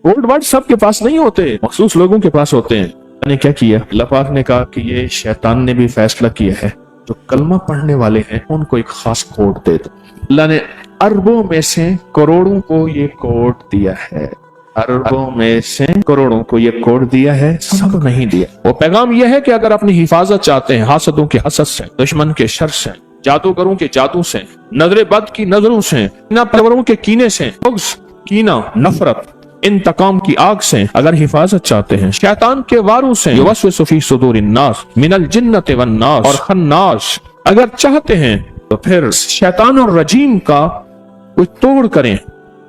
Code word सबके पास नहीं होते, मखसूस लोगों के पास होते हैं। मैंने क्या किया, अल्लाह पाक ने कहा कि ये शैतान ने भी फैसला किया है, जो कलमा पढ़ने वाले हैं उनको एक खास कोड दे दो। अल्लाह ने अरबों में से करोड़ों को ये कोड दिया है, अरबों में से करोड़ों को ये कोड दिया है, सबको नहीं दिया। वो पैगाम यह है कि अगर अपनी हिफाजत चाहते हैं हासदों के हसद से, दुश्मन के शर से, जादूगरों के जादू से, नजरे बद की नजरों से, कीना परवरों के कीने से, कीना नफरत इंतकाम की आग से अगर हिफाजत चाहते हैं, शैतान के वारों से, युवस्विसु फी सुदूरिन नास मिनल जिन्नति वन नास और खन्नास, अगर चाहते हैं तो फिर शैतान और रजीम का कोई तोड़ करें।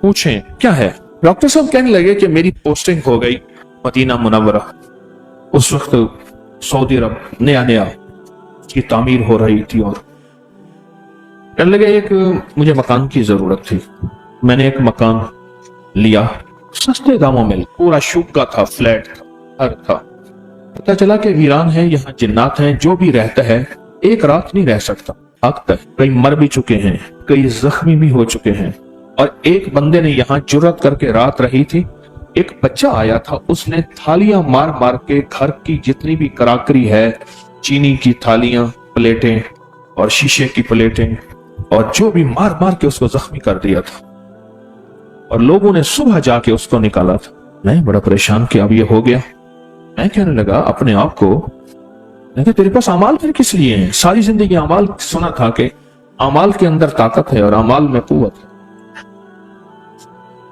पूछें क्या है। डॉक्टर साहब कहने लगे कि मेरी पोस्टिंग हो गई मदीना मुनव्वरा, उस वक्त सऊदी अरब नया की तामीर हो रही थी, और कहने लगे एक मुझे मकान की जरूरत थी। मैंने एक मकान लिया, सस्ते दामों में, पूरा शुक्का था, फ्लैट था, घर था। पता चला कि वीरान है, यहाँ जिन्नात हैं, जो भी रहता है एक रात नहीं रह सकता, भागता है। कई मर भी चुके हैं, कई जख्मी भी हो चुके हैं। और एक बंदे ने यहाँ जुर्रत करके रात रही थी। एक बच्चा आया था, उसने थालियां मार मार के घर की जितनी भी कराकरी है, चीनी की थालियां, प्लेटें और शीशे की प्लेटें और जो भी मार मार के उसको जख्मी कर दिया था। और लोगों ने सुबह जाके उसको निकाला था। मैं बड़ा परेशान कि अब ये हो गया। मैं कहने लगा अपने आप को, मैं तेरे पास अमाल फिर किस लिए हैं? सारी जिंदगी अमाल सुना था कि अमाल के अंदर ताकत है और अमाल में कुव्वत है।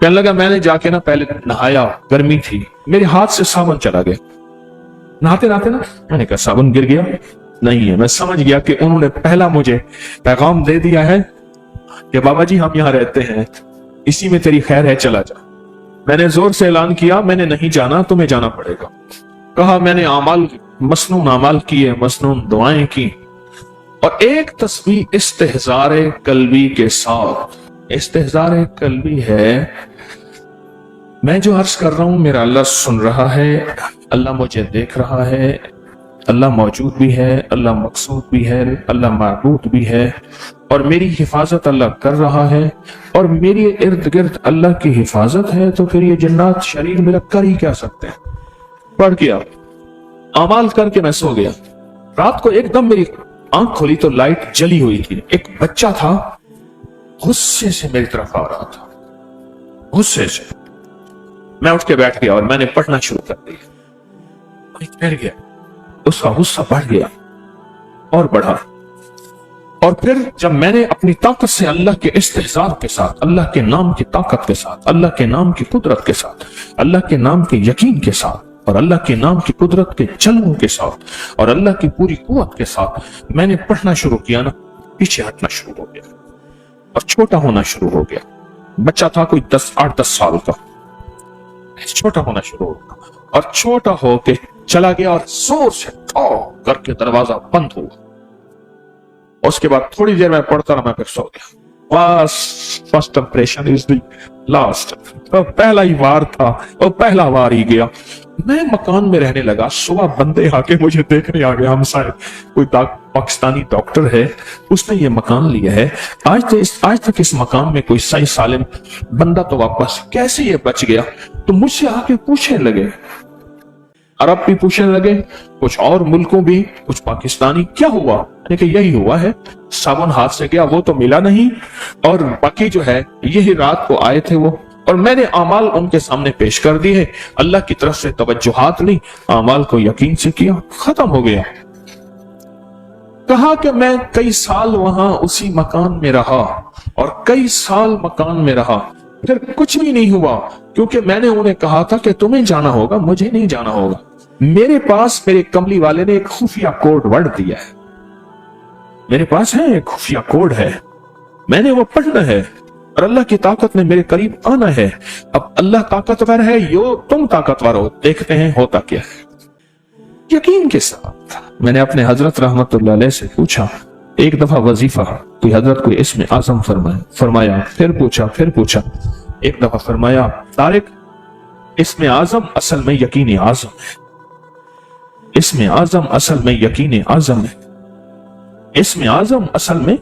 कहने लगा मैंने जाके ना पहले नहाया, गर्मी थी, मेरे हाथ से साबुन चला गया। नहाते नहाते ना मैंने कहा साबुन गिर गया, नहीं है। मैं समझ गया कि उन्होंने पहला मुझे पैगाम दे दिया है कि बाबा जी हम यहाँ रहते हैं, इसी में तेरी खैर है, चला जा। मैंने जोर से ऐलान किया मैंने नहीं जाना, तुम्हें जाना पड़ेगा। कहा मैंने अमाल, मसनून अमाल किए, मसनून दुआएं की। और एक तस्वीर इस्तेहज़ारे कल्बी के साथ, इस्तेहज़ारे कल्बी है, मैं जो अर्ज कर रहा हूं मेरा अल्लाह सुन रहा है, अल्लाह मुझे देख रहा है, अल्लाह मौजूद भी है, अल्लाह मकसूद भी है, अल्लाह माबूद भी है, और मेरी हिफाजत अल्लाह कर रहा है, और मेरे इर्द गिर्द अल्लाह की हिफाजत है। तो फिर ये जन्नात शरीर मेरा कर ही क्या सकते हैं। पढ़ गया, अमाल करके मैं सो गया। रात को एकदम मेरी आंख खोली तो लाइट जली हुई थी। एक बच्चा था, गुस्से से मेरी तरफ आ रहा था, गुस्से से। मैं उठ के बैठ गया और मैंने पढ़ना शुरू कर दिया। बैठ गया, उसका गुस्सा बढ़ गया और बढ़ा। और फिर जब मैंने अपनी ताकत से अल्लाह के इस्तेहज़ार के साथ, अल्लाह के नाम की ताकत के साथ, अल्लाह के नाम की कुदरत के साथ, अल्लाह के नाम के यकीन के साथ, और अल्लाह के नाम की कुदरत के जलवों के साथ, और अल्लाह की पूरी कुव्वत के साथ मैंने पढ़ना शुरू किया ना, पीछे हटना शुरू हो गया और छोटा होना शुरू हो गया। बच्चा था कोई 8-10 साल का, छोटा होना शुरू हो गया और छोटा होके चला गया और जोर से करके दरवाजा बंद हुआ। उसके बाद थोड़ी देर में पढ़ता रहा, मैं फिर सो गया। बस first impression is the last. तो पहला ही वार था, वो पहला वार ही गया। मैं मकान में रहने लगा। सुबह बंदे आके मुझे देखने आ गए, हम शायद कोई पाकिस्तानी डॉक्टर है, उसने ये मकान लिया है। आज तक इस मकान में कोई सही सालिम बंदा तो वापस कैसे ये बच गया। तो मुझसे आके पूछने लगे, अरब भी पूछने लगे, कुछ और मुल्कों भी, कुछ पाकिस्तानी, क्या हुआ? कि यही हुआ है, साबुन हाथ से गया, वो तो मिला नहीं, और बाकी जो है यही रात को आए थे वो, और मैंने अमाल उनके सामने पेश कर दी है। अल्लाह की तरफ से तवज्जुहात ली, अमाल को यकीन से किया, खत्म हो गया। कहा कि मैं कई साल वहां उसी मकान में रहा और कई साल मकान में रहा, फिर कुछ भी नहीं हुआ, क्योंकि मैंने उन्हें कहा था कि तुम्हें जाना होगा, मुझे नहीं जाना होगा। मेरे पास मेरे कमली वाले ने एक खुफिया कोड वर्ड दिया है, मेरे पास है एक खुफिया कोड है, मैंने वो पढ़ना है, और अल्लाह की ताकत ने मेरे करीब आना है। अब अल्लाह ताकतवर है, यो तुम ताकतवर हो, देखते हैं होता क्या है। यकीन के साथ मैंने अपने हजरत रहमतुल्लाह अलैह से पूछा, एक दफा वजीफा कोई हजरत कोई इसमें आजम फरमाया, फिर पूछा, एक दफा फरमाया तारिक इसमें आजम असल में यकीन आजम है, इसमें आजम असल में यकीन आजम है, इसमें आजम असल में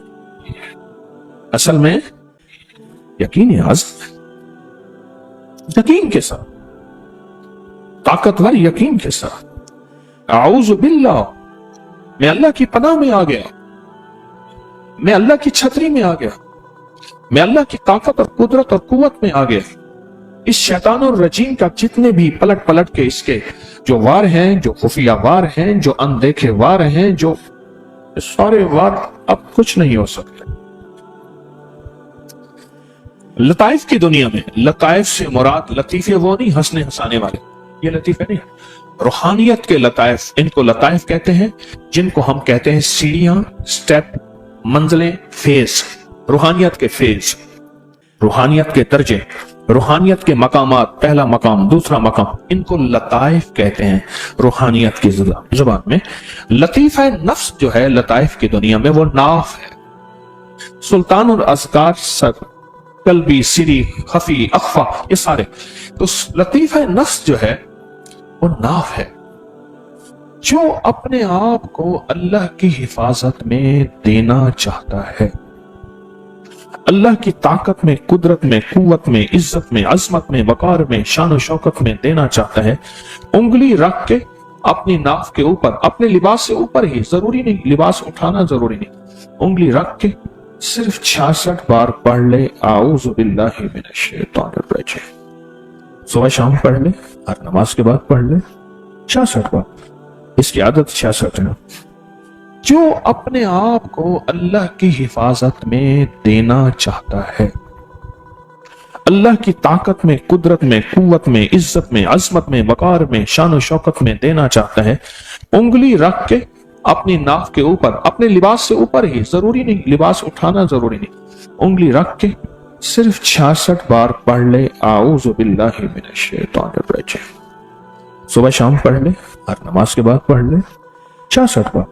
यकीन आजम है। यकीन के साथ ताकतवर यकीन के साथ आऊज़ु बिल्लाह, मैं अल्लाह की पनाह में आ गया, मैं अल्लाह की छतरी में आ गया, मैं अल्लाह की ताकत और कुदरत और कुव्वत में आ गया। इस शैतान और रजीम का जितने भी पलट पलट के इसके जो वार हैं, जो खुफिया वार हैं, जो अनदेखे वार हैं, जो सारे वार अब कुछ नहीं हो सकते। लताइफ की दुनिया में, लताइफ से मुराद लतीफे वो नहीं हंसने हंसाने वाले, ये लतीफे नहीं, रूहानियत के लताइफ, इनको लताइफ कहते हैं, जिनको हम कहते हैं सीढ़ियां, स्टेप, मंजिलें, फेज, रूहानियत के फेज, रूहानियत के दर्जे, रूहानियत के मकामात, पहला मकाम, दूसरा मकाम, इनको लताइफ कहते हैं रूहानियत की जुबान में। लतीफा नफ्स जो है लताइफ की दुनिया में वो नाफ है। सुल्तान और अज़कार, सर, कल्बी, सिरी, खफी, अख्फा, ये सारे, तो लतीफा नफ्स जो है वो नाफ है, जो अपने आप को अल्लाह की हिफाजत में देना चाहता है, अल्लाह की ताकत में, कुदरत में, कुव्वत में, इज्जत में, अजमत में, वकार में, शान और शौकत में देना चाहता है। उंगली रख के अपनी नाफ के ऊपर, अपने लिबास से ऊपर ही, जरूरी नहीं लिबास उठाना जरूरी नहीं, उंगली रख के सिर्फ 66 बार पढ़ ले आऊज़ु बिल्लाहि मिनश शैतानिर रजीम। सुबह शाम पढ़ ले, हर नमाज के बाद पढ़ ले 66 बार, इसकी आदत 66 है। जो अपने आप को अल्लाह की हिफाजत में देना चाहता है, अल्लाह की ताकत में, कुदरत में, कुव्वत में, इज्जत में, अजमत में, वकार में, शान और शौकत में देना चाहता है, उंगली रख के अपनी नाफ के ऊपर, अपने लिबास से ऊपर ही, जरूरी नहीं लिबास उठाना जरूरी नहीं, उंगली रख के सिर्फ 66 बार पढ़ ले आऊज़ु बिल्लाहि मिनश शैतानिर रजीम। सुबह शाम पढ़ ले, हर नमाज के बाद पढ़ ले 66 बार,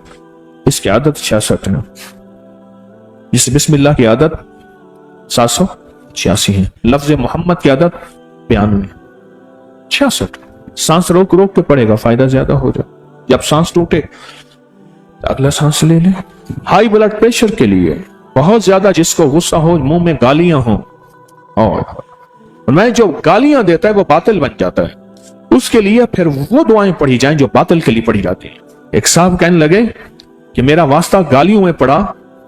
इसकी आदत 66 है। जिस बिस्मिल्लाह की आदत 786 है, लफ्ज मोहम्मद की आदत 92, 66। सांस रोक रोक के पड़ेगा, फायदा ज्यादा हो जाए। जब सांस टूटे तो अगला सांस ले ले। हाई ब्लड प्रेशर के लिए बहुत ज्यादा जिसको गुस्सा हो, मुंह में गालियां हो, और मैं जो गालियां देता है वो बातिल बन जाता है, उसके लिए फिर वो दुआएं पढ़ी जाएं जो बातिल के लिए पढ़ी जाती है। एक साहब कहने लगे कि मेरा वास्ता गालियों में पड़ा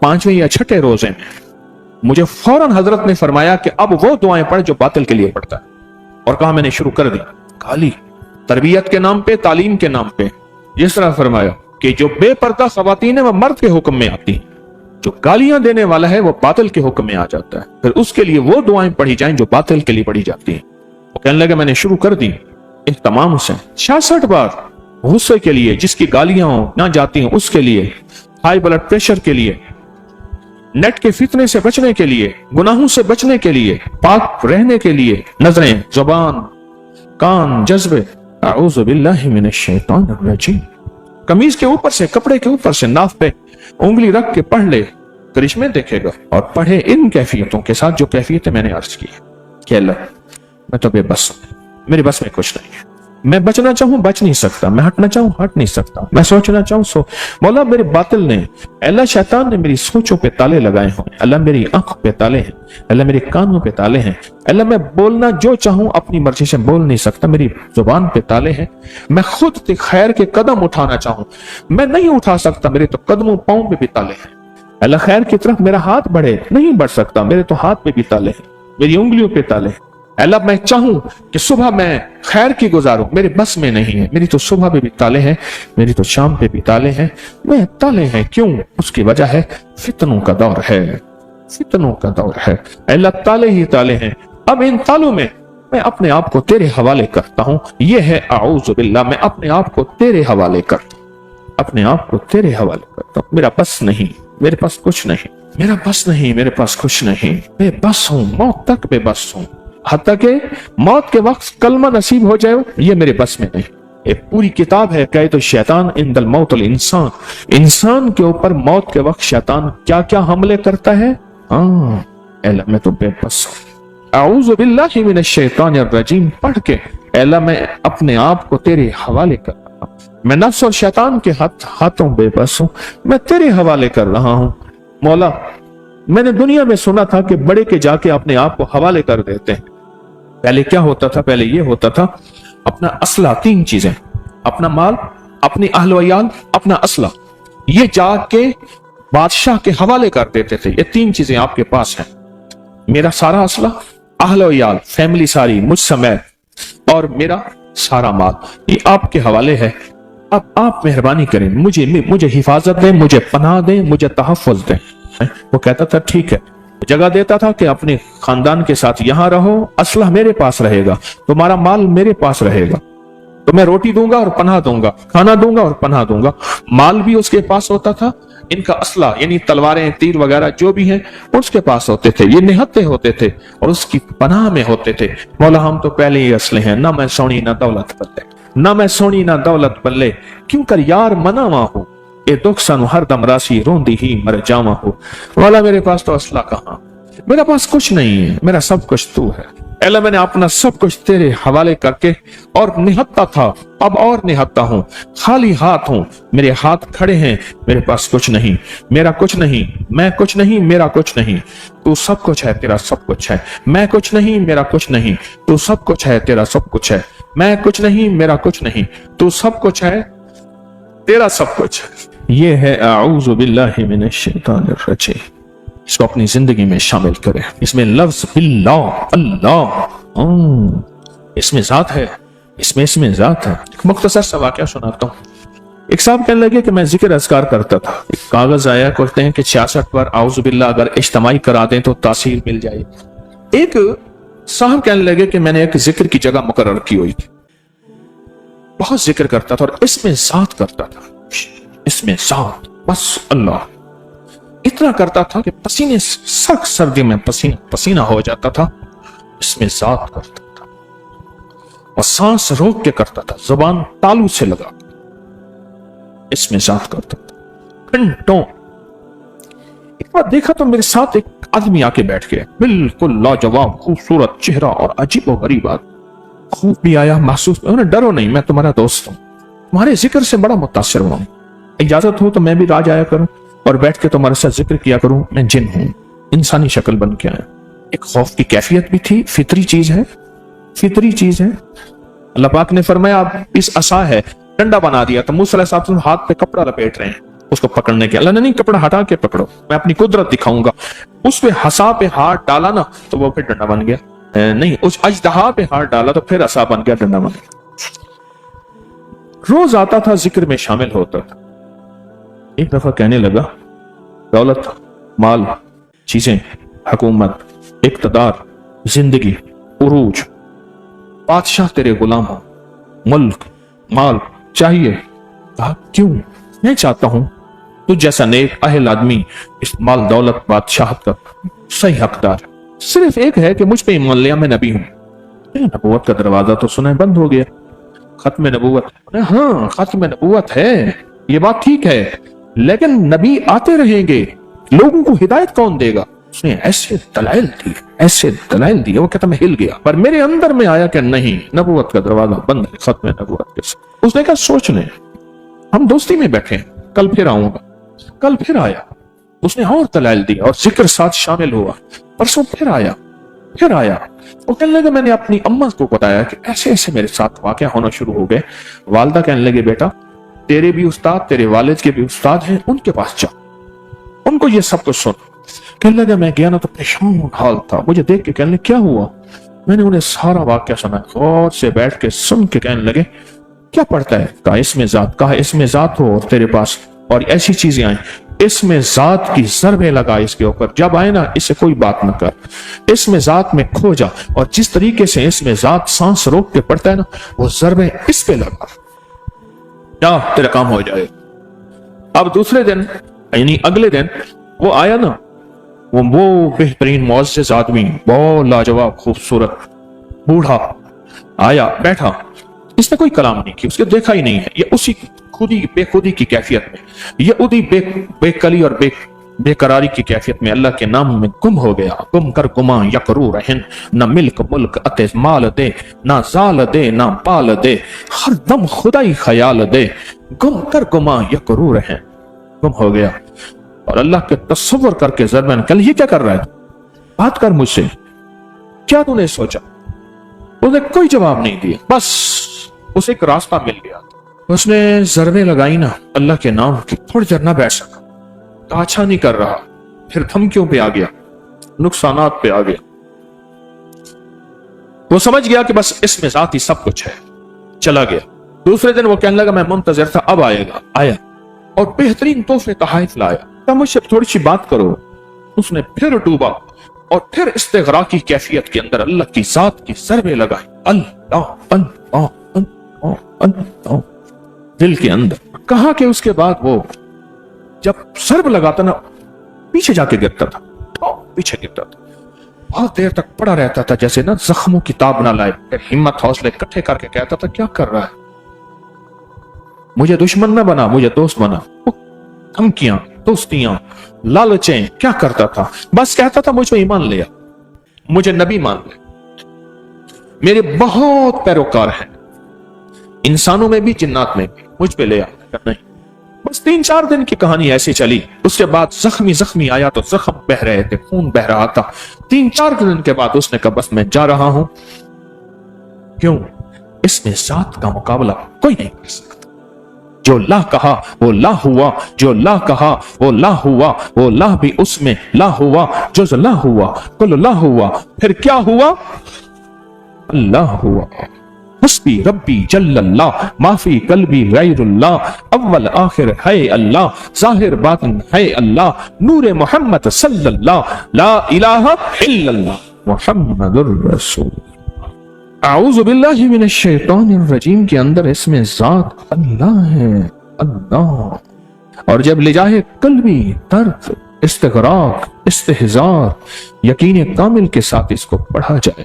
5वें या 6ठे रोजे में, मुझे फौरन हजरत ने फरमाया कि अब वो दुआएं पढ़ जो बातिल के लिए पढ़ता है, और कहा मैंने शुरू कर दी। गाली तरबियत के नाम पे, तालीम के नाम पे, जिस तरह फरमाया कि जो बेपर्दा खवातीन है वो मर्द के हुक्म में आती है, जो गालियां देने वाला है वो बातिल के हुक्म में आ जाता है, फिर उसके लिए वो दुआएं पढ़ी जाएं जो बातिल के लिए पढ़ी जाती हैं। वो कहने लगे मैंने शुरू कर दी तमाम से 66 बार, गुस्से के लिए, जिसकी गालियां ना जाती हैं उसके लिए, हाई ब्लड प्रेशर के लिए, नेट के फितने से बचने के लिए, गुनाहों से बचने के लिए, पाक रहने के लिए, नजरें, जुबान, कान, जज्बे, आऊज़ु बिल्लाहि मिनश शैतानिर रजीम। कमीज के ऊपर से, कपड़े के ऊपर से नाफ पे उंगली रख के पढ़ ले, करिश्मे देखेगा। और पढ़े इन कैफियतों के साथ जो कैफियतें मैंने अर्ज की कि अल्लाह मैं तो बेबस हूं, मेरे बस में कुछ नहीं है, मैं बचना चाहूं बच नहीं सकता, मैं हटना चाहूं हट नहीं सकता, मैं सोचना चाहूं सो, मौला मेरे बातिल ने, अल्लाह शैतान ने मेरी सोचों पे ताले लगाए हों, अल्लाह मेरी आंखों पे ताले हैं, अल्लाह मेरे कानों पे ताले हैं, अल्लाह मैं बोलना जो चाहूं अपनी मर्जी से बोल नहीं सकता, मेरी जुबान पे ताले हैं, मैं खुद खैर के कदम उठाना चाहूं मैं नहीं उठा सकता, मेरे तो कदमों पांव पे भी ताले हैं, अल्लाह खैर की तरफ मेरा हाथ बढ़े नहीं बढ़ सकता, मेरे तो हाथ पे भी ताले हैं, मेरी उंगलियों पे ताले हैं। अल्लाह मैं चाहूं कि सुबह मैं खैर की गुजारूं, मेरे बस में नहीं है, मेरी तो सुबह पे भी ताले हैं, मेरी तो शाम पे भी ताले हैं, मैं ताले हैं क्यों? उसकी वजह है फितनों का दौर है, फितनों का दौर है, अल्लाह ताले ही ताले हैं। अब इन तालों में मैं अपने आप को तेरे हवाले करता हूं, ये है आऊज़ु बिल्लाह, मैं अपने आप को तेरे हवाले करता हूं, अपने आप को तेरे हवाले करता हूं, मेरा बस नहीं, मेरे पास कुछ नहीं, मेरा बस नहीं, मेरे पास कुछ नहीं, बेबस हूं, मौत तक बेबस हूं, हत्ता के मौत के वक्त कलमा नसीब हो जाए ये मेरे बस में नहीं। एक पूरी किताब है कैद शैतान इंदल मौतुल इंसान, इंसान के ऊपर मौत के वक्त शैतान क्या क्या हमले करता है। अल्लाह मैं तो बेबस हूं, आऊज़ु बिल्लाहि मिनश शैतानिर रजीम पढ़ के अल्लाह मैं अपने आप को तेरे हवाले कर रहा हूं, मैं नफ्स और शैतान के हाथों बेबस हूं, मैं तेरे हवाले कर रहा हूं। मौला मैंने दुनिया में सुना था कि बड़े के जाके अपने आप को हवाले कर देते हैं, पहले क्या होता था, पहले ये होता था अपना असला, 3 चीजें, अपना माल, अपनी अहल वयाल, अपना असला, ये जाके बादशाह के हवाले कर देते थे। ये 3 चीजें आपके पास हैं, मेरा सारा असला, अहल वयाल, फैमिली सारी मुझ समेत, और मेरा सारा माल, ये आपके हवाले है। अब आप मेहरबानी करें, मुझे हिफाजत दें, मुझे पनाह दें, मुझे तहफ़्फ़ुज़ दें। वो कहता था ठीक है, जगह देता था कि अपने खानदान के साथ यहां रहो, असला मेरे पास रहेगा, तुम्हारा माल मेरे पास रहेगा, तो मैं रोटी दूंगा और पनाह दूंगा, खाना दूंगा और पनाह दूंगा। माल भी उसके पास होता था, इनका असला यानी तलवारें, तीर वगैरह जो भी हैं उसके पास होते थे, ये निहत्ते होते थे और उसकी पनाह में होते थे। मौला हम तो पहले ही असले हैं, ना मैं सोनी ना दौलत बल्ले, ना मैं सोनी ना दौलत बल्ले, क्यों कर यार मनावा हो, ये दुख सानू हर दम राशि रोंदी ही मर जावा हो। मौला मेरे पास तो असला कहां, मेरे पास कुछ नहीं है, मेरा सब कुछ तू है। अल्लाह मैंने अपना सब कुछ तेरे हवाले करके, और निहत्ता था अब और निहत्ता हूं, खाली हाथ हूं, मेरे हाथ खड़े हैं, मेरे पास कुछ नहीं, मेरा कुछ नहीं, मैं कुछ नहीं, मेरा कुछ नहीं, तू सब कुछ है, तेरा सब कुछ है, मैं कुछ नहीं, मेरा कुछ नहीं, तू सब कुछ है, तेरा सब कुछ है, मैं कुछ नहीं, मेरा कुछ नहीं, तू सब कुछ है, तेरा सब कुछ है। ये है अऊज़ु बिल्लाहि मिनश शैतानिर रजीम। इसको अपनी जिंदगी में शामिल करें। इसमें लफ्ज बिल्लाह, अल्लाह, इसमें जात है, इसमें जात है। एक मुख्तसर सा वाक़या सुनाता हूँ। एक साहब कहने लगे कि मैं जिक्र अज़कार करता था, एक कागज आया, कहते हैं कि 66 पर आउज़ु बिल्लाह अगर इज्तिमाई करा दें तो तासीर मिल जाए। एक साहब कहने लगे कि मैंने एक जिक्र की जगह मुकर्रर की हुई थी, बहुत जिक्र करता था और इसमें जात करता था, इसमें जात, बस अल्लाह इतना करता था कि पसीने, सख्त सर्दी में पसीना पसीना हो जाता था। इसमें जात करता था और सांस रोक के करता था, जुबान तालू से लगा, इसमें जात करता था घंटों। एक बार देखा तो मेरे साथ एक आदमी आके बैठ गया, बिल्कुल लाजवाब, खूबसूरत चेहरा और अजीब व गरीब आदमी। खूब भी आया, महसूस, डरो नहीं, मैं तुम्हारा दोस्त हूं, तुम्हारे जिक्र से बड़ा मुतासिर हुआ हूं, इजाजत हो तो मैं भी राज आया करूं और बैठ के तुम्हारे साथ जिक्र किया करूं। मैं जिन हूं, इंसानी शक्ल बन के आया। एक खौफ की कैफियत भी थी, फितरी चीज है, फितरी चीज है। अल्लाह पाक ने फरमाया आप इस असा है, डंडा बना दिया, तो मूसा अलैहिस्सलाम हाथ पे कपड़ा लपेट रहे हैं उसको पकड़ने के। अल्लाह ने नहीं, कपड़ा हटा के पकड़ो, मैं अपनी कुदरत दिखाऊंगा। उस पे हसा पे हाथ डाला ना तो वो फिर डंडा बन गया, नहीं उस अजदहा पे हाथ डाला तो फिर असा बन गया, डंडा बन गया। रोज आता था, जिक्र में शामिल होता था। एक दफा कहने लगा, दौलत, माल, चीजें, हुकूमत, इक्तदार, जिंदगी, उरूज, बादशाह तेरे गुलाम हो, मुल्क, माल चाहिए। कहा क्यों? मैं चाहता हूं तू जैसा नेक अहल आदमी इस माल दौलत बादशाहत का सही हकदार। सिर्फ एक है कि मुझ पे ईमान लिया, मैं नबी हूं। नबूवत का दरवाजा तो सुना बंद हो गया, खत्म नबूवत, हाँ खत्म नबूवत है, ये बात ठीक है, लेकिन नबी आते रहेंगे, लोगों को हिदायत कौन देगा? उसने ऐसे दलाइल दी, ऐसे दलाइल दिए, वो कहता मैं हिल गया, पर मेरे अंदर में आया कि नहीं, नबूवत का दरवाजा बंद है, खत्म नबूवत के साथ। उसने कहा सोच ले, हम दोस्ती में बैठे हैं, कल फिर आऊंगा। कल फिर आया, उसने और दलाइल दी और जिक्र साथ शामिल हुआ। परसों फिर आया, फिर आया। वो कहने लगे मैंने अपनी अम्मा को बताया कि ऐसे ऐसे मेरे साथ वाकया होना शुरू हो गए। वालदा कहने लगे बेटा तेरे भी उस्ताद, तेरे वालिद के भी उस्ताद हैं, उनके पास जा, उनको ये सब कुछ सुन। कहने लगा मैं गया ना तो परेशान हाल था, मुझे देख के कहने क्या हुआ? मैंने उन्हें सारा वाकया सुना, गौर से बैठ के सुन के कहने लगे क्या पढ़ता है? कहा इसमें जात, कहा इसमें जात हो और तेरे पास और ऐसी चीजें आई, इसमें जात की ज़रबे लगा इसके ऊपर, जब आए ना इससे कोई बात न कर, इसमें जात में खो जा, और जिस तरीके से इसमें जात सांस रोक के पड़ता है ना, वो ज़रबे इस पे लगा, जा तेरा काम हो जाए। अब दूसरे दिन यानी अगले दिन वो आया ना, वो बेहतरीन मुअज़्ज़िज़ आदमी, बहुत लाजवाब खूबसूरत बूढ़ा आया, बैठा, इसने कोई कलाम नहीं किया, उसके देखा ही नहीं है, ये उसी खुदी बेखुदी की कैफियत में, ये उदी बेकली और बेकरारी की कैफियत में अल्लाह के नाम में गुम हो गया। गुम कर गुमा यकरू रहन, न मिल्क मुल्क अते माल दे, ना जाल दे ना पाल दे, हर दम खुदाई ख्याल दे, गुम कर गुमा यकरू रहन, गुम हो गया। और अल्लाह के तस्वुर करके ज़रबन, कल ये क्या कर रहा है, बात कर मुझसे, क्या तूने सोचा? उसने कोई जवाब नहीं दिया, बस اسے ایک راستہ مل گیا، اس نے ضربیں لگائی نا اللہ کے نام کی، تھوڑی دیر نہ بیٹھ سکا، تو اچھا نہیں کر رہا، پھر دھمکیوں پہ آ گیا، نقصانات پہ آ گیا، وہ سمجھ گیا کہ بس اس میں ذاتی سب کچھ ہے، چلا گیا۔ دوسرے دن وہ کہنے لگا میں منتظر تھا، اب آئے گا، آیا اور بہترین تحفے تحائف لایا، کہا مجھ سے تھوڑی سی بات کرو۔ اس نے پھر ڈوبا اور پھر استغراق کی کیفیت کے اندر اللہ کی ذات کی ضربیں لگائی، اللہ اللہ اللہ اللہ دل کے اندر۔ کہا کہ اس کے بعد وہ جب ضرب لگاتا نا پیچھے جا کے گرتا تھا، پیچھے گرتا تھا، بہت دیر تک پڑا رہتا تھا جیسے نا زخموں کی تاب نہ لائے، پھر ہمت حوصلے اکٹھے کر کے کہتا تھا کیا کر رہا ہے، مجھے دشمن نہ بنا، مجھے دوست بنا۔ دھمکیاں، دوستیاں، لالچیں، کیا کرتا تھا؟ بس کہتا تھا مجھے ایمان لیا، مجھے نبی مان لے، میرے بہت پیروکار ہیں انسانوں میں بھی جنات میں بھی، مجھ پہ لے آ۔ نہیں، بس 3-4 دن کی کہانی ایسی چلی، اس کے بعد زخمی آیا تو زخم بہ رہے تھے، خون بہ رہا تھا۔ 3-4 دن کے بعد اس نے کہا بس میں جا رہا ہوں، کیوں؟ اس میں ذات کا مقابلہ کوئی نہیں کر سکتا، جو لا کہا وہ لا ہوا، جو لا کہا وہ لا ہوا، وہ لا بھی اس میں لا ہوا، جو لا ہوا کل لا ہوا، پھر کیا ہوا؟ اللہ ہوا۔ حسبی ربی جل اللہ، ما فی قلبی غیر اللہ، اول آخر ہے اللہ، ظاہر باطن ہے اللہ، نور محمد صلی اللہ، لا الہ الا اللہ محمد الرسول۔ اعوذ باللہ من الشیطان الرجیم کے اندر اس میں ذات اللہ ہے، اللہ۔ اور جب لجاہ قلبی درد، استغراق، استحضار، یقین کامل کے ساتھ اس کو پڑھا جائے،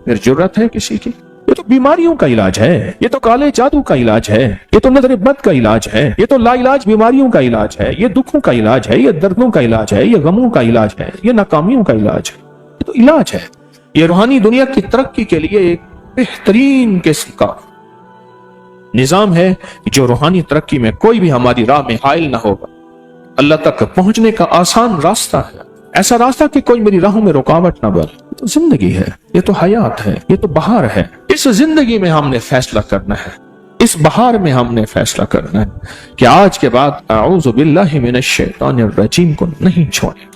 پھر جرت ہے کسی کی؟ یہ تو بیماریوں کا علاج ہے، یہ تو کالے جادو کا علاج ہے، یہ تو نظر بد کا علاج ہے، یہ تو لا علاج بیماریوں کا علاج ہے، یہ دکھوں کا علاج ہے، یہ دردوں کا علاج ہے، یہ غموں کا علاج ہے، یہ ناکامیوں کا علاج ہے، یہ تو علاج ہے۔ یہ روحانی دنیا کی ترقی کے لیے ایک بہترین قسم کا نظام ہے، جو روحانی ترقی میں کوئی بھی ہماری راہ میں حائل نہ ہوگا، اللہ تک پہنچنے کا آسان راستہ ہے، ایسا راستہ کہ کوئی میری راہوں میں رکاوٹ نہ بنے۔ یہ تو زندگی ہے، یہ تو حیات ہے، یہ تو بہار ہے۔ اس زندگی میں ہم نے فیصلہ کرنا ہے، اس بہار میں ہم نے فیصلہ کرنا ہے کہ آج کے بعد اعوذ باللہ من الشیطان الرجیم کو نہیں چھوڑیں،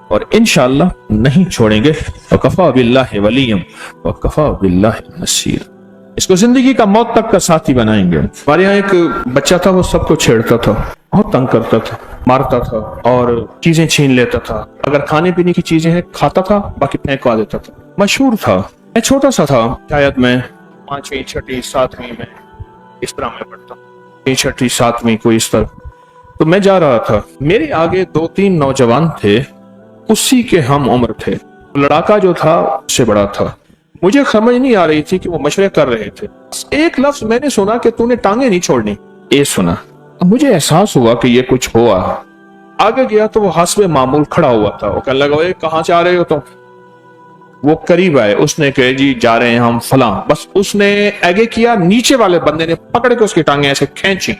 اور انشاءاللہ نہیں چھوڑیں گے۔ وکفا باللہ ولیم وکفا باللہ نصیر۔ اس کو زندگی کا موت تک کا ساتھی بنائیں گے۔ ہمارے یہاں ایک بچہ تھا، وہ سب کو چھیڑتا تھا، بہت تنگ کرتا تھا، مارتا تھا اور چیزیں چھین لیتا تھا، اگر کھانے پینے کی چیزیں ہیں کھاتا تھا، باقی پھینکوا دیتا تھا، مشہور تھا۔ میں چھوٹا سا تھا، شاید میں 5ویں 6ٹھی 7ویں میں اس طرح میں پڑھتا، 6ٹھی 7ویں کوئی اس طرح، تو میں جا رہا تھا، میرے آگے 2-3 نوجوان تھے، اسی کے ہم عمر تھے، لڑاکا جو تھا اس سے بڑا تھا، مجھے سمجھ نہیں آ رہی تھی کہ وہ مشورے کر رہے تھے، ایک لفظ میں نے سنا کہ تو نے ٹانگیں نہیں چھوڑنی، یہ سنا، مجھے احساس ہوا کہ یہ کچھ ہوا۔ آگے گیا تو وہ حسب معمول کھڑا ہوا تھا، وہ کہنے لگا اے کہاں سے آ رہے ہو تم؟ وہ قریب آئے، اس نے کہا جی جا رہے ہیں ہم فلاں، بس اس نے آگے کیا، نیچے والے بندے نے پکڑ کے اس کی ٹانگیں ایسے کھینچی،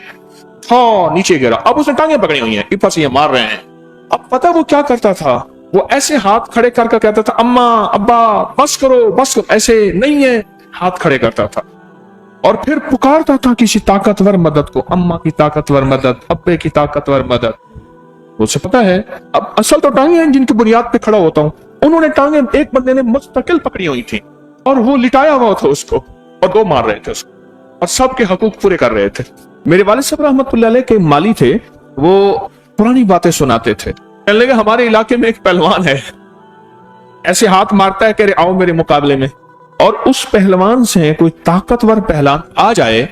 ہاں نیچے گرا، اب اس نے ٹانگیں پکڑی ہوئی ہیں، اوپر سے یہ مار رہے ہیں۔ اب پتہ وہ کیا کرتا تھا، وہ ایسے ہاتھ کھڑے کر کر کہتا تھا اماں ابا بس کرو بس کرو، ایسے نہیں ہے، ہاتھ کھڑے کرتا تھا اور پھر پکارتا تھا کسی طاقتور مدد کو، اماں کی طاقتور مدد، ابے کی طاقتور مدد۔ اسے پتا ہے اب اصل تو ٹانگیں ہیں جن کی بنیاد پہ کھڑا ہوتا ہوں، انہوں نے ٹانگیں ایک بندے نے مستقل پکڑی ہوئی تھی اور وہ لٹایا ہوا تھا اس کو، اور 2 مار رہے تھے اس کو، اور سب کے حقوق پورے کر رہے تھے۔ میرے والد صاحب رحمۃ اللہ علیہ کے مالی تھے، وہ پرانی باتیں سناتے تھے، کہنے لگے ہمارے علاقے میں ایک پہلوان ہے، ایسے ہاتھ مارتا ہے کہ آؤ میرے مقابلے میں، اور اس پہلوان سے کوئی طاقتور پہلوان آ جائے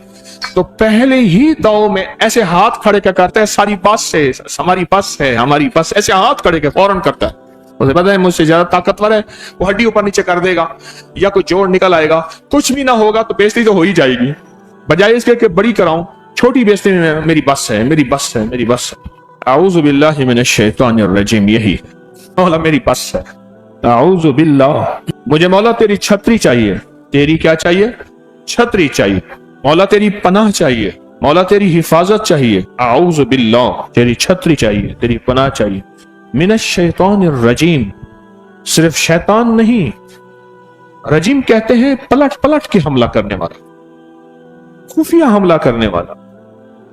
تو پہلے ہی داؤ میں ایسے ہاتھ کھڑے کیا کرتا ہے، ساری بس سے ہماری بس ہے، ہماری بس، ایسے ہاتھ کھڑے کے فوراً کرتا ہے، اسے پتا ہے مجھ سے زیادہ طاقتور ہے، وہ ہڈی اوپر نیچے کر دے گا یا کوئی جوڑ نکل آئے گا، کچھ بھی نہ ہوگا تو بیزتی تو ہو ہی جائے گی، بجائے اس کے کہ بڑی کراؤں، چھوٹی بیزتی میں میری بس ہے، میری بس ہے، میری بس ہے۔ اعوذ باللہ من الشیطان الرجیم، یہی مولا میری بس ہے، اعوذ باللہ، مجھے مولا تیری چھتری چاہیے، تیری کیا چاہیے؟ چھتری چاہیے، مولا تیری پناہ چاہیے، مولا تیری حفاظت چاہیے، اعوذ باللہ، تیری چھتری چاہیے، تیری پناہ چاہیے، من الشیطان الرجیم، صرف شیطان نہیں، رجیم کہتے ہیں پلٹ پلٹ کے حملہ کرنے والا، खुफिया हमला करने वाला,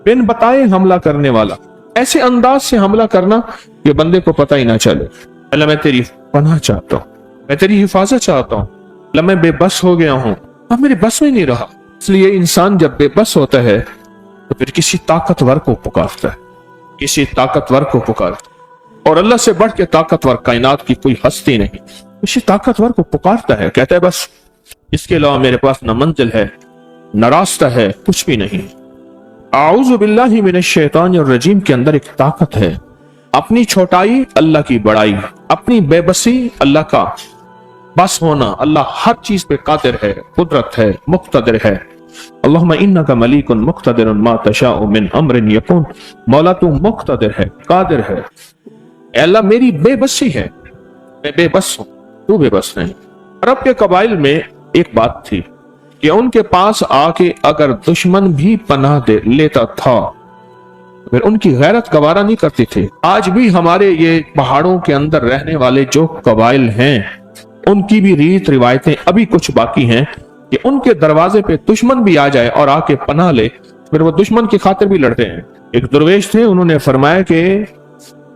बिन बताए हमला करने वाला, ऐसे अंदाज से हमला करना कि बंदे को पता ही ना चले। अल्लाह मैं तेरी पनाह चाहता हूँ, मैं तेरी हिफाजत चाहता हूँ, अल्लाह मैं बेबस हो गया हूँ, अब मेरे बस में नहीं रहा। इसलिए इंसान जब बेबस होता है तो फिर किसी ताकतवर को पुकारता है, किसी ताकतवर को पुकारता है। और अल्लाह से बढ़ के ताकतवर कायनात की कोई हस्ती नहीं, किसी ताकतवर को पुकारता है, कहता है बस इसके अलावा मेरे पास न मंजिल है न रास्ता है, कुछ भी नहीं। आऊज़ु बिल्लाहि मिनश शैतानिर रजीम के अंदर एक ताकत है, अपनी छोटाई अल्लाह की बड़ाई, अपनी बेबसी अल्लाह का बस होना। अल्लाह हर चीज पे कादिर है, कुदरत है, मुक्तदिर है। अल्लाहुम्मा इन्नका मलीकुन मुक्तदिरुन मा तशाउ मिन अम्रिन यकुन। मौला तू मुक्तदिर है, कादिर है। अल्लाह मेरी बेबसी है, मैं बेबस हूं, तू बेबस नहीं। अरब के कबाइल में एक बात थी कि उनके पास आके अगर दुश्मन भी पनाह दे लेता था फिर उनकी गैरत गवारा नहीं करती थी। आज भी हमारे ये पहाड़ों के अंदर रहने वाले जो कबाइल हैं उनकी भी रीत रिवायतें अभी कुछ बाकी हैं कि उनके दरवाजे पे दुश्मन भी आ जाए और आके पनाह ले, फिर वो दुश्मन की खातिर भी लड़ते हैं। एक दरवेश थे, उन्होंने फरमाया कि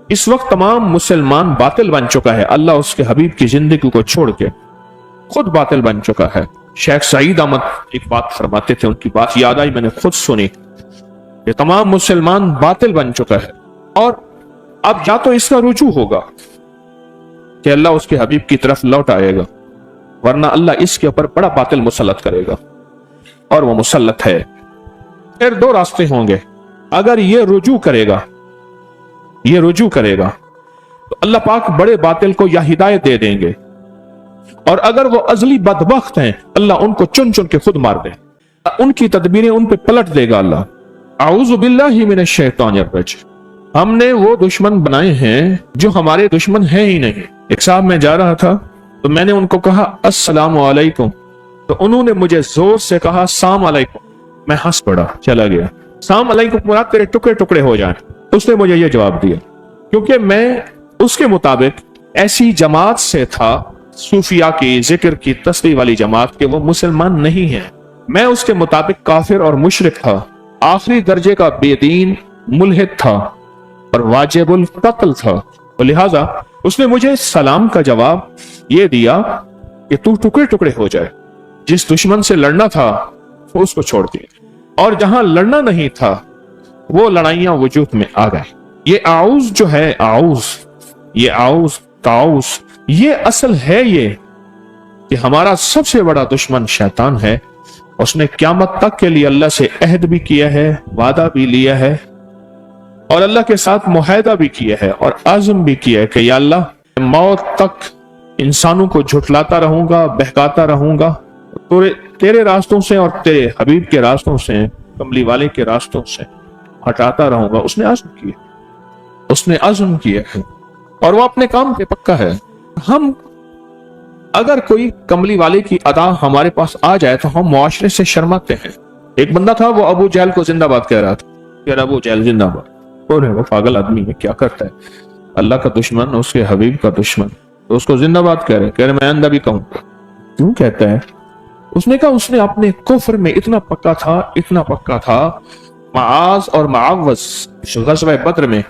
इस वक्त तमाम मुसलमान बातिल बन चुका है, अल्लाह उसके हबीब की जिंदगी को छोड़ के खुद बातिल बन चुका है। शेख सईद अहमद एक बात फरमाते थे, उनकी बात याद आई, मैंने खुद सुनी कि तमाम मुसलमान बातिल बन चुका है और अब या तो इसका रुजू होगा कि अल्लाह उसके हबीब की तरफ लौट आएगा, वरना अल्लाह इसके ऊपर बड़ा बातिल मुसल्लत करेगा और वो मुसल्लत है। फिर दो रास्ते होंगे, अगर ये रुजू करेगा तो अल्लाह पाक बड़े बातिल को या हिदायत दे देंगे, और अगर वो अजली बदबख्त हैं अल्लाह उनको चुन चुन के खुद मार दे, उनकी तदबीरें उन पे पलट देगा अल्लाह। आऊज़ु बिल्लाहि मिनश शैतानिर रजीम। हमने वो दुश्मन बनाए हैं जो हमारे दुश्मन है ही नहीं। एक साहब मैं जा रहा था तो मैंने उनको कहा अस्सलामु अलैकुम, तो उन्होंने मुझे जोर से कहा साम अलैकुम। मैं हंस पड़ा, चला गया। साम अलैकुम मुराद तेरे टुकड़े टुकड़े हो जाएं। उसने मुझे ये जवाब दिया क्योंकि मैं उसके मुताबिक ऐसी जमात से था, सूफिया की, जिक्र की, तस्बीह वाली जमात के, वो मुसलमान नहीं है। मैं उसके मुताबिक काफिर और मुशरिक था, आखिरी दर्जे का बेदीन मुल्हिद था और वाजिबुल कत्ल था। और लिहाजा उसने मुझे सलाम का जवाब ये दिया कि तू टुकड़े टुकड़े हो जाए। जिस दुश्मन से लड़ना था वो उसको छोड़ दिया, और जहां लड़ना नहीं था वो लड़ाइयां वजूद में आ गए। ये आऊज जो है, ये आऊज ताऊज, ये असल है ये कि हमारा सबसे बड़ा दुश्मन शैतान है। उसने क़यामत तक के लिए अल्लाह से अहद भी किया है, वादा भी लिया है और अल्लाह के साथ मुआहदा भी किया है और आज़म भी किया है कि या अल्लाह मौत तक इंसानों को झुठलाता रहूंगा, बहकाता रहूंगा, तेरे रास्तों से और तेरे हबीब के रास्तों से, कमली वाले के रास्तों से हटाता रहूंगा। उसने आज़म किया है और वो अपने काम पे पक्का है। हम अगर कोई कमली वाले की अदा हमारे पास आ जाए तो हम मुआशरे से शर्माते हैं। एक बंदा था, वो अबू जहल को जिंदाबाद कह रहा था, यार अबू जहल जिंदाबाद, वो पागल आदमी है, क्या करता है, अल्लाह का दुश्मन, उसके हबीब का दुश्मन, तो उसको जिंदाबाद कह रहे मैं आंदा भी कहूँ। क्यों कहता है? उसने कहा उसने अपने कुफ्र में इतना पक्का था। माज और मावज गज़वा बद्र में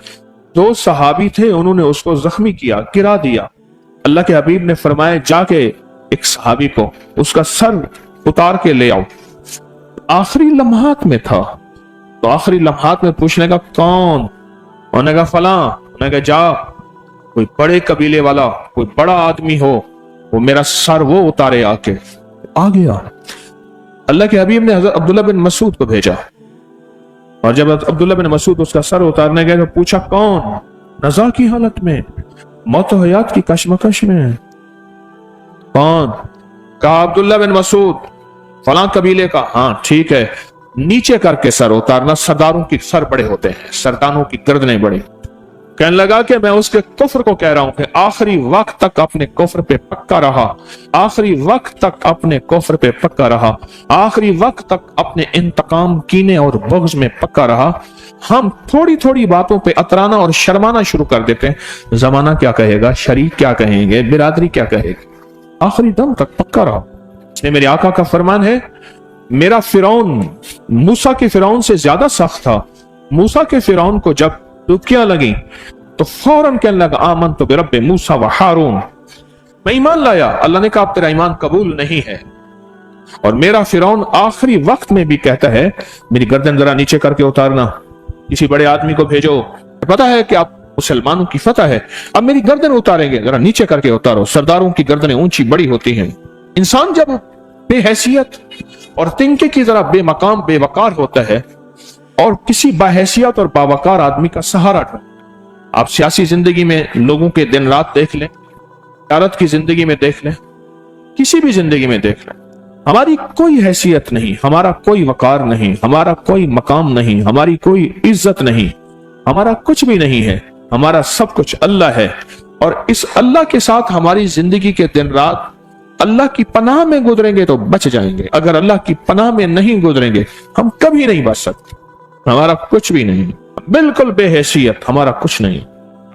दो सहाबी थे, उन्होंने उसको जख्मी किया, गिरा दिया। अल्लाह के हबीब ने फरमाया जाके एक सहाबी को उसका सर उतार के ले आओ। आखिरी लम्हात में था, तो आखिरी लम्हात में पूछने का कौन? उन्होंने कहा फलां। उन्होंने कहा जा, कोई बड़े कबीले वाला, कोई बड़ा आदमी हो, वो मेरा सर वो उतारे आके। आ गया। अल्लाह के हबीब ने हज़रत अब्दुल्ला बिन मसूद को भेजा, और जब अब्दुल्ला बिन मसूद उसका सर उतारने गए तो पूछा कौन? नज़ा की हालत में, मौत और हयात की कशमकश में। कौन? कहा अब्दुल्ला बिन मसूद, फलां कबीले का। हाँ ठीक है, नीचे करके सर उतारना, सरदारों की सर बड़े होते हैं, सरदारों की गर्दनें बड़ी। कहने लगा कि मैं उसके कुफ्र को कह रहा हूं कि आखिरी वक्त तक अपने कुफ्र पे पक्का रहा, आखिरी वक्त तक अपने कुफ्र पे पक्का रहा, आखिरी वक्त तक अपने इंतकाम, कीने और बुग़्ज़ में पक्का रहा। हम थोड़ी थोड़ी बातों पे अतराना और शर्माना शुरू कर देते हैं। जमाना क्या कहेगा, शरीक क्या कहेंगे, बिरादरी क्या कहेगी। आखिरी दम तक पक्का रहा। इसलिए मेरे आका का फरमान है मेरा फिरौन मूसा के फिरौन से ज्यादा सख्त था। मूसा के फिरौन को जब दुखियां लगी तो फौरन कहने लगा आमन तो बिरब्बे मूसा व हारून, मैं ईमान लाया। अल्लाह ने कहा अब तेरा ईमान कबूल नहीं है। और मेरा फिरौन आखिरी वक्त में भी कहता है मेरी गर्दन जरा नीचे करके उतारना, किसी बड़े आदमी को भेजो, पता है कि आप मुसलमानों की फतह है, अब मेरी गर्दन उतारेंगे, जरा नीचे करके उतारो। सरदारों की गर्दनें ऊंची बड़ी होती हैं। इंसान जब बेहैसियत और तिनके की जरा बेमकाम बेवकार होता है और किसी बाहैसियत और बावकार आदमी का सहारा ढूंढता है। आप सियासी जिंदगी में लोगों के दिन रात देख लें, औरत की जिंदगी में देख लें, किसी भी जिंदगी में देख लें, हमारी कोई हैसियत नहीं, हमारा कोई वकार नहीं, हमारा कोई मकाम नहीं, हमारी कोई इज्जत नहीं, हमारा कुछ भी नहीं है। हमारा सब कुछ अल्लाह है। और इस अल्लाह के साथ हमारी जिंदगी के दिन रात अल्लाह की पनाह में गुजरेंगे तो बच जाएंगे। अगर अल्लाह की पनाह में नहीं गुजरेंगे हम कभी नहीं बच सकते। हमारा कुछ भी नहीं, बिल्कुल बेहैसियत, हमारा कुछ नहीं।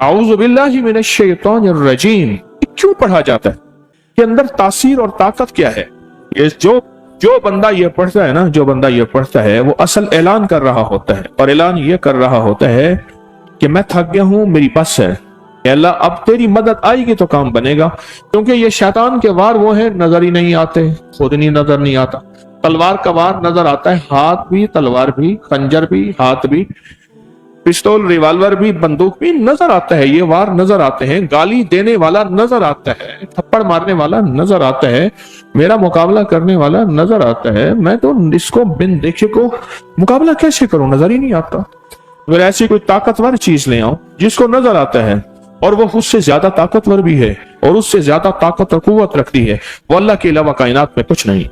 आऊज़ु बिल्लाहि मिनश शैतानिर रजीम क्यों पढ़ा जाता है? कि अंदर तासीर और ताकत क्या है? ये जो बंदा ये पढ़ता है ना, जो बंदा ये पढ़ता है वो असल ऐलान कर रहा होता है। और ऐलान ये कर रहा होता है कि मैं थक गया हूं, मेरी बस है, अल्लाह अब तेरी मदद आएगी तो काम बनेगा। क्योंकि ये शैतान के वार वो है नजर ही नहीं आते, खुद नहीं नजर नहीं आता। तलवार का वार नजर आता है, हाथ भी, तलवार भी, खंजर भी, हाथ भी, पिस्तौल, रिवाल्वर भी, बंदूक भी नजर आता है। ये वार नजर आते हैं। गाली देने वाला नजर आता है, थप्पड़ मारने वाला नजर आता है, मेरा मुकाबला करने वाला नजर आता है। मैं तो इसको बिन देखे को मुकाबला कैसे करूं, नजर ही नहीं आता। अगर ऐसी कोई ताकतवर चीज ले आओ जिसको नजर आता है और वो उससे ज्यादा ताकतवर भी है और उससे ज्यादा ताकत और कुव्वत रखती है, वो अल्लाह के अलावा कायनात में कुछ नहीं,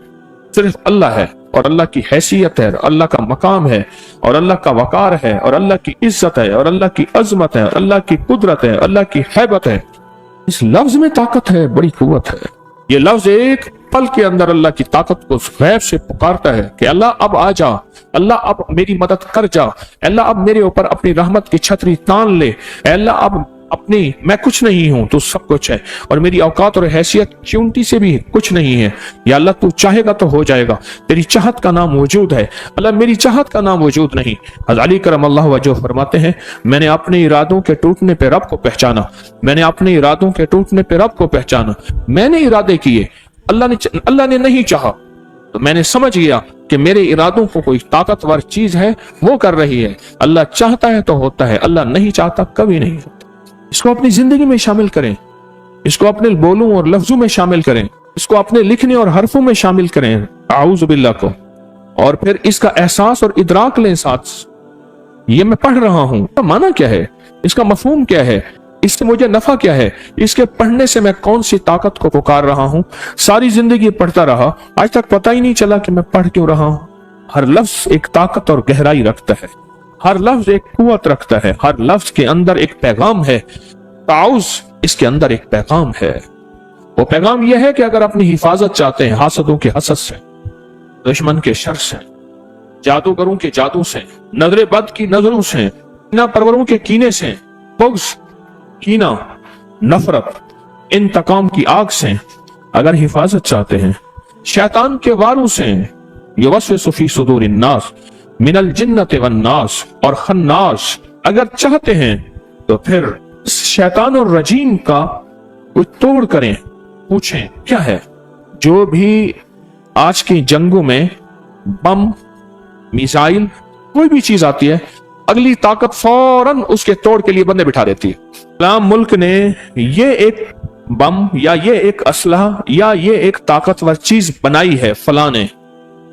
सिर्फ अल्लाह है। और अल्लाह की हैसियत है, अल्लाह का मकाम है, और अल्लाह का वकार है, और अल्लाह की इज्जत है, और अल्लाह की अजमत है, अल्लाह की कुदरत है, अल्लाह की हैबत है। इस लफ्ज में ताकत है, बड़ी कुव्वत है। ये लफ्ज एक पल के अंदर अल्लाह की ताकत को गैब से पुकारता है कि अल्लाह अब आ जा, अल्लाह अब मेरी मदद कर जा, अल्लाह अब मेरे ऊपर अपनी रहमत की छतरी तान ले, अल्लाह अब अपनी, मैं कुछ नहीं हूं, तू सब कुछ है, और मेरी औकात और हैसियत चूंटी से भी कुछ नहीं है। या अल्लाह तू चाहेगा तो हो जाएगा, तेरी चाहत का नाम वजूद है। अल्लाह मेरी चाहत का नाम वजूद नहीं। अली करम अल्लाह वजह फरमाते हैं मैंने अपने इरादों के टूटने पे रब को पहचाना, मैंने अपने इरादों के टूटने पे रब को पहचाना। मैंने इरादे किए, अल्लाह ने नहीं चाहा, तो मैंने समझ गया कि मेरे इरादों को कोई ताकतवर चीज है वो कर रही है। अल्लाह चाहता है तो होता है, अल्लाह नहीं चाहता कभी नहीं होता। इसको अपनी जिंदगी में शामिल करें, इसको अपने बोलों और लफ्जों में शामिल करें, इसको अपने लिखने और हरफों में शामिल करें आऊज़ु बिल्लाह को, और फिर इसका एहसास और इदराक लें साथ। ये मैं पढ़ रहा हूं, इसका माना क्या है, इसका मफहूम क्या है, इससे मुझे नफा क्या है, इसके पढ़ने से मैं कौन सी ताकत को पुकार रहा हूं। सारी जिंदगी पढ़ता रहा, आज तक पता ही नहीं चला कि मैं पढ़ क्यों रहा हूं। हर लफ्ज एक ताकत और गहराई रखता है, हर लफ्ज एक कुव्वत रखता है, हर लफ्ज के अंदर एक पैगाम है। ताउज़ इसके अंदर एक पैगाम है। वो पैगाम यह है कि अगर अपनी हिफाजत चाहते हैं हासदों के हसद से, दुश्मन के शर से, जादूगरों के जादू से, नजर बद की नजरों से, कीना परवरों के कीने से, बुग़्ज़, कीना, नफरत, इंतकाम की आग से अगर हिफाजत चाहते हैं, शैतान के वारों से, युवस्विसु फी सुदूरिन नास मिनल जिन्नति वन नास और खन्नास अगर चाहते हैं, तो फिर शैतान और रजीम का कोई तोड़ करें। पूछें क्या है? जो भी आज की जंगों में बम, मिसाइल, कोई भी चीज आती है, अगली ताकत फौरन उसके तोड़ के लिए बंदे बिठा देती है। इस्लाम मुल्क ने ये एक बम या ये एक असलहा या ये एक ताकतवर चीज बनाई है, फलां ने,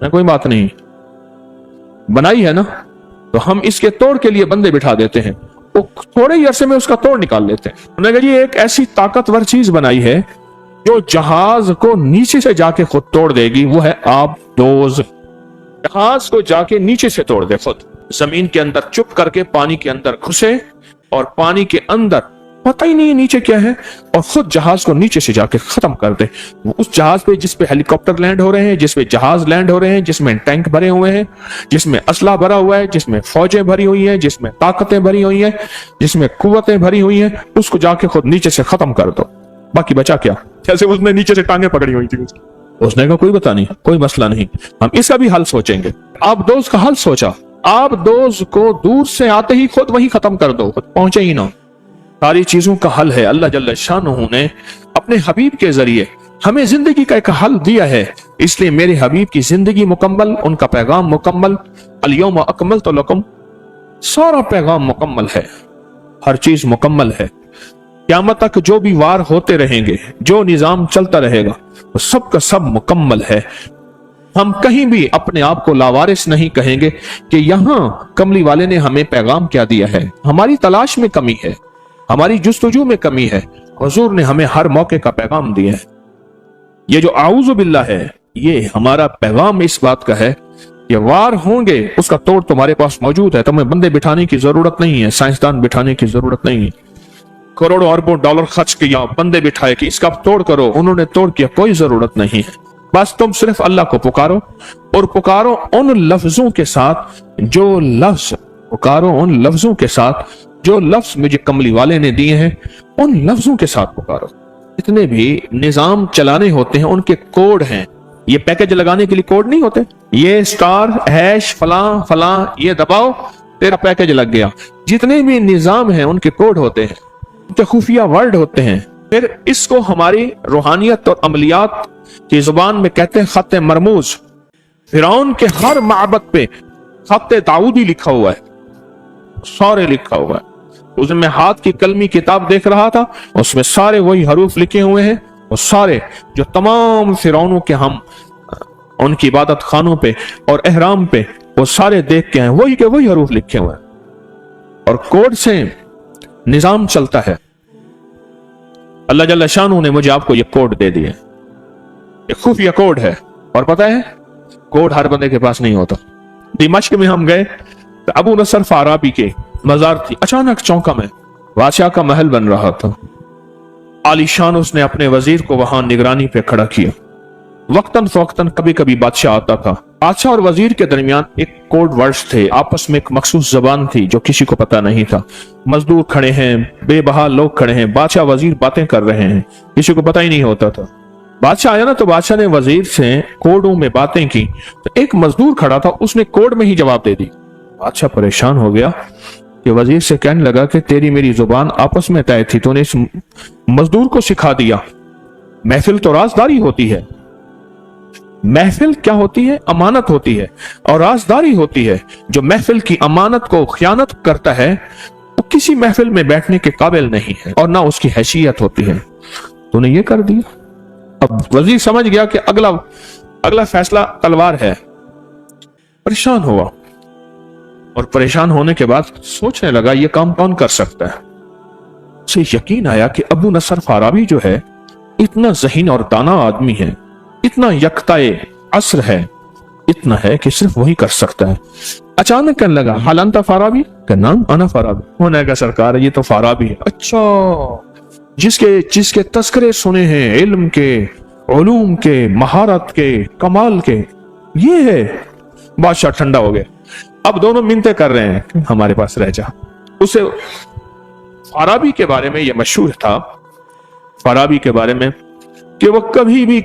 कोई बात नहीं, बनाई है ना, तो हम इसके तोड़ के लिए बंदे बिठा देते हैं, वो थोड़े ही अरसे में उसका तोड़ निकाल लेते हैं। उन्होंने कहा ये एक ऐसी ताकतवर चीज बनाई है जो जहाज को नीचे से जाके खुद तोड़ देगी, वो है आबदोज। जहाज को जाके नीचे से तोड़ दे, खुद जमीन के अंदर चुप करके पानी के अंदर घुसे और पानी के अंदर पता ही नहीं नीचे क्या है, और खुद जहाज को नीचे से जाके खत्म कर दे। उस जहाज पे जिसपे हेलीकॉप्टर लैंड हो रहे हैं, जिसपे जहाज लैंड हो रहे हैं, जिसमें टैंक भरे हुए हैं, जिसमें असला भरा हुआ है, जिसमें फौजें भरी हुई हैं, जिसमें ताकतें भरी हुई हैं, जिसमें कुव्वतें भरी हुई हैं, उसको जाके खुद नीचे से खत्म कर दो। बाकी बचा क्या? जैसे उसने नीचे से टांगे पकड़ी हुई थी उसकी, उसने कहा कोई बता नहीं, कोई मसला नहीं, हम इसका भी हल सोचेंगे। आप दोस्त का हल सोचा, आप दोस्त को दूर से आते ही खुद वही खत्म कर दो, खुद पहुंचे ही ना। सारी चीजों का हल है। अल्लाह जल्ल शानुहु ने अपने हबीब के जरिए हमें जिंदगी का एक हल दिया है, इसलिए मेरे हबीब की जिंदगी मुकम्मल, उनका पैगाम मुकम्मल, अल-यौम अकमलतु लकुम, सारा पैगाम मुकम्मल है, हर चीज मुकम्मल है। क़यामत तक जो भी वार होते रहेंगे, जो निजाम चलता रहेगा, वो सब का सब मुकम्मल है। हम कहीं भी अपने आप को लावारिस नहीं कहेंगे कि यहां कमली वाले ने हमें पैगाम क्या दिया है। हमारी तलाश में कमी है, हमारी जुस्तजू में कमी है। हुजूर ने हमें हर मौके का पैगाम दिया है। ये जो आऊज़ु बिल्लाह है, ये हमारा पैगाम इस बात का है कि वार होंगे, उसका तोड़ तुम्हारे पास मौजूद है। तुम्हें बंदे बिठाने की जरूरत नहीं है, साइंसदान बिठाने की जरूरत नहीं है, करोड़ों अरबों डॉलर खर्च किया, बंदे बिठाए कि इसका तोड़ करो, उन्होंने तोड़ किया, कोई जरूरत नहीं है। बस तुम सिर्फ अल्लाह को पुकारो, और पुकारो उन लफ्जों के साथ जो लफ्ज, पुकारो उन लफ्जों के साथ जो लफ्ज मुझे कमली वाले ने दिए हैं, उन लफ्जों के साथ पुकारो। जितने भी निजाम चलाने होते हैं उनके कोड हैं। ये पैकेज लगाने के लिए कोड नहीं होते, ये स्टार हैश फलां फलां ये दबाओ तेरा पैकेज लग गया। जितने भी निजाम हैं उनके कोड होते हैं, उनके खुफिया वर्ड होते हैं। फिर इसको हमारी रूहानियत और अमलियात की जुबान में कहते हैं खत मरमूज। फिरौन के हर माबद पे खत दाऊदी लिखा हुआ है, सारे लिखा हुआ है। उसमें मैं हाथ की कलमी किताब देख रहा था, उसमें सारे वही हरूफ लिखे हुए हैं, और सारे जो तमाम फिरौनों के हम उनकी इबादत खानों पे और एहराम पे वो सारे देख के हैं, वही के वही हरूफ लिखे हुए हैं, और कोड से निजाम चलता है। अल्लाह जल्ल शानहू ने मुझे आपको ये कोड दे दिए, ये खुफिया कोड है। और पता है कोड हर बंदे के पास नहीं होता। दिमाश्क में हम गए तो अबू नसर फाराबी के मजार थी। अचानक चौंका मैं, बादशाह का महल बन रहा था, आलीशान। उसने अपने वजीर को वहां निगरानी पे खड़ा किया। वक्तन फवक्तन कभी कभी बादशाह आता था। बादशाह और वजीर के दरमियान एक कोड वर्ड्स थे, आपस में एक मखसूस जबान थी जो किसी को पता नहीं था। मजदूर खड़े हैं, बेबहा लोग खड़े हैं, बादशाह वजीर बातें कर रहे हैं, किसी को पता ही नहीं होता था। बादशाह आया ना तो बादशाह ने वजीर से कोडों में बातें की, तो एक मजदूर खड़ा था, उसने कोड में ही जवाब दे दी। बादशाह परेशान हो गया कि वजीर से कहने लगा कि तेरी मेरी जुबान आपस में तय थी, तूने इस मजदूर को सिखा दिया। महफिल तो राजदारी होती है, महफिल क्या होती है? अमानत होती है, और राजदारी होती है। जो महफिल की अमानत को खयानत करता है वो किसी महफिल में बैठने के काबिल नहीं है, और ना उसकी हैसियत होती है। तूने ये कर दिया। अब वजीर समझ गया कि अगला फैसला तलवार है। परेशान हुआ, और परेशान होने के बाद सोचने लगा ये काम कौन कर सकता है। उसे यकीन आया कि अबू नसर फाराबी जो है इतना ज़हीन और दाना आदमी है, इतना यकताए असर है, इतना है कि सिर्फ वही कर सकता है। अचानक कहने लगा हालांता फाराबी का नाम, आना फाराबी। होने का सरकार ये तो फाराबी है। अच्छा, जिसके तस्करे सुने हैं, इल्म के, उलूम के, महारत के, कमाल के, ये है। बादशाह ठंडा हो गया। अब दोनों मिन्नतें कर रहे हैं कि हमारे पास रह जा। उसे फाराबी के बारे में यह मशहूर था, फाराबी के बारे में, कि वो कभी भी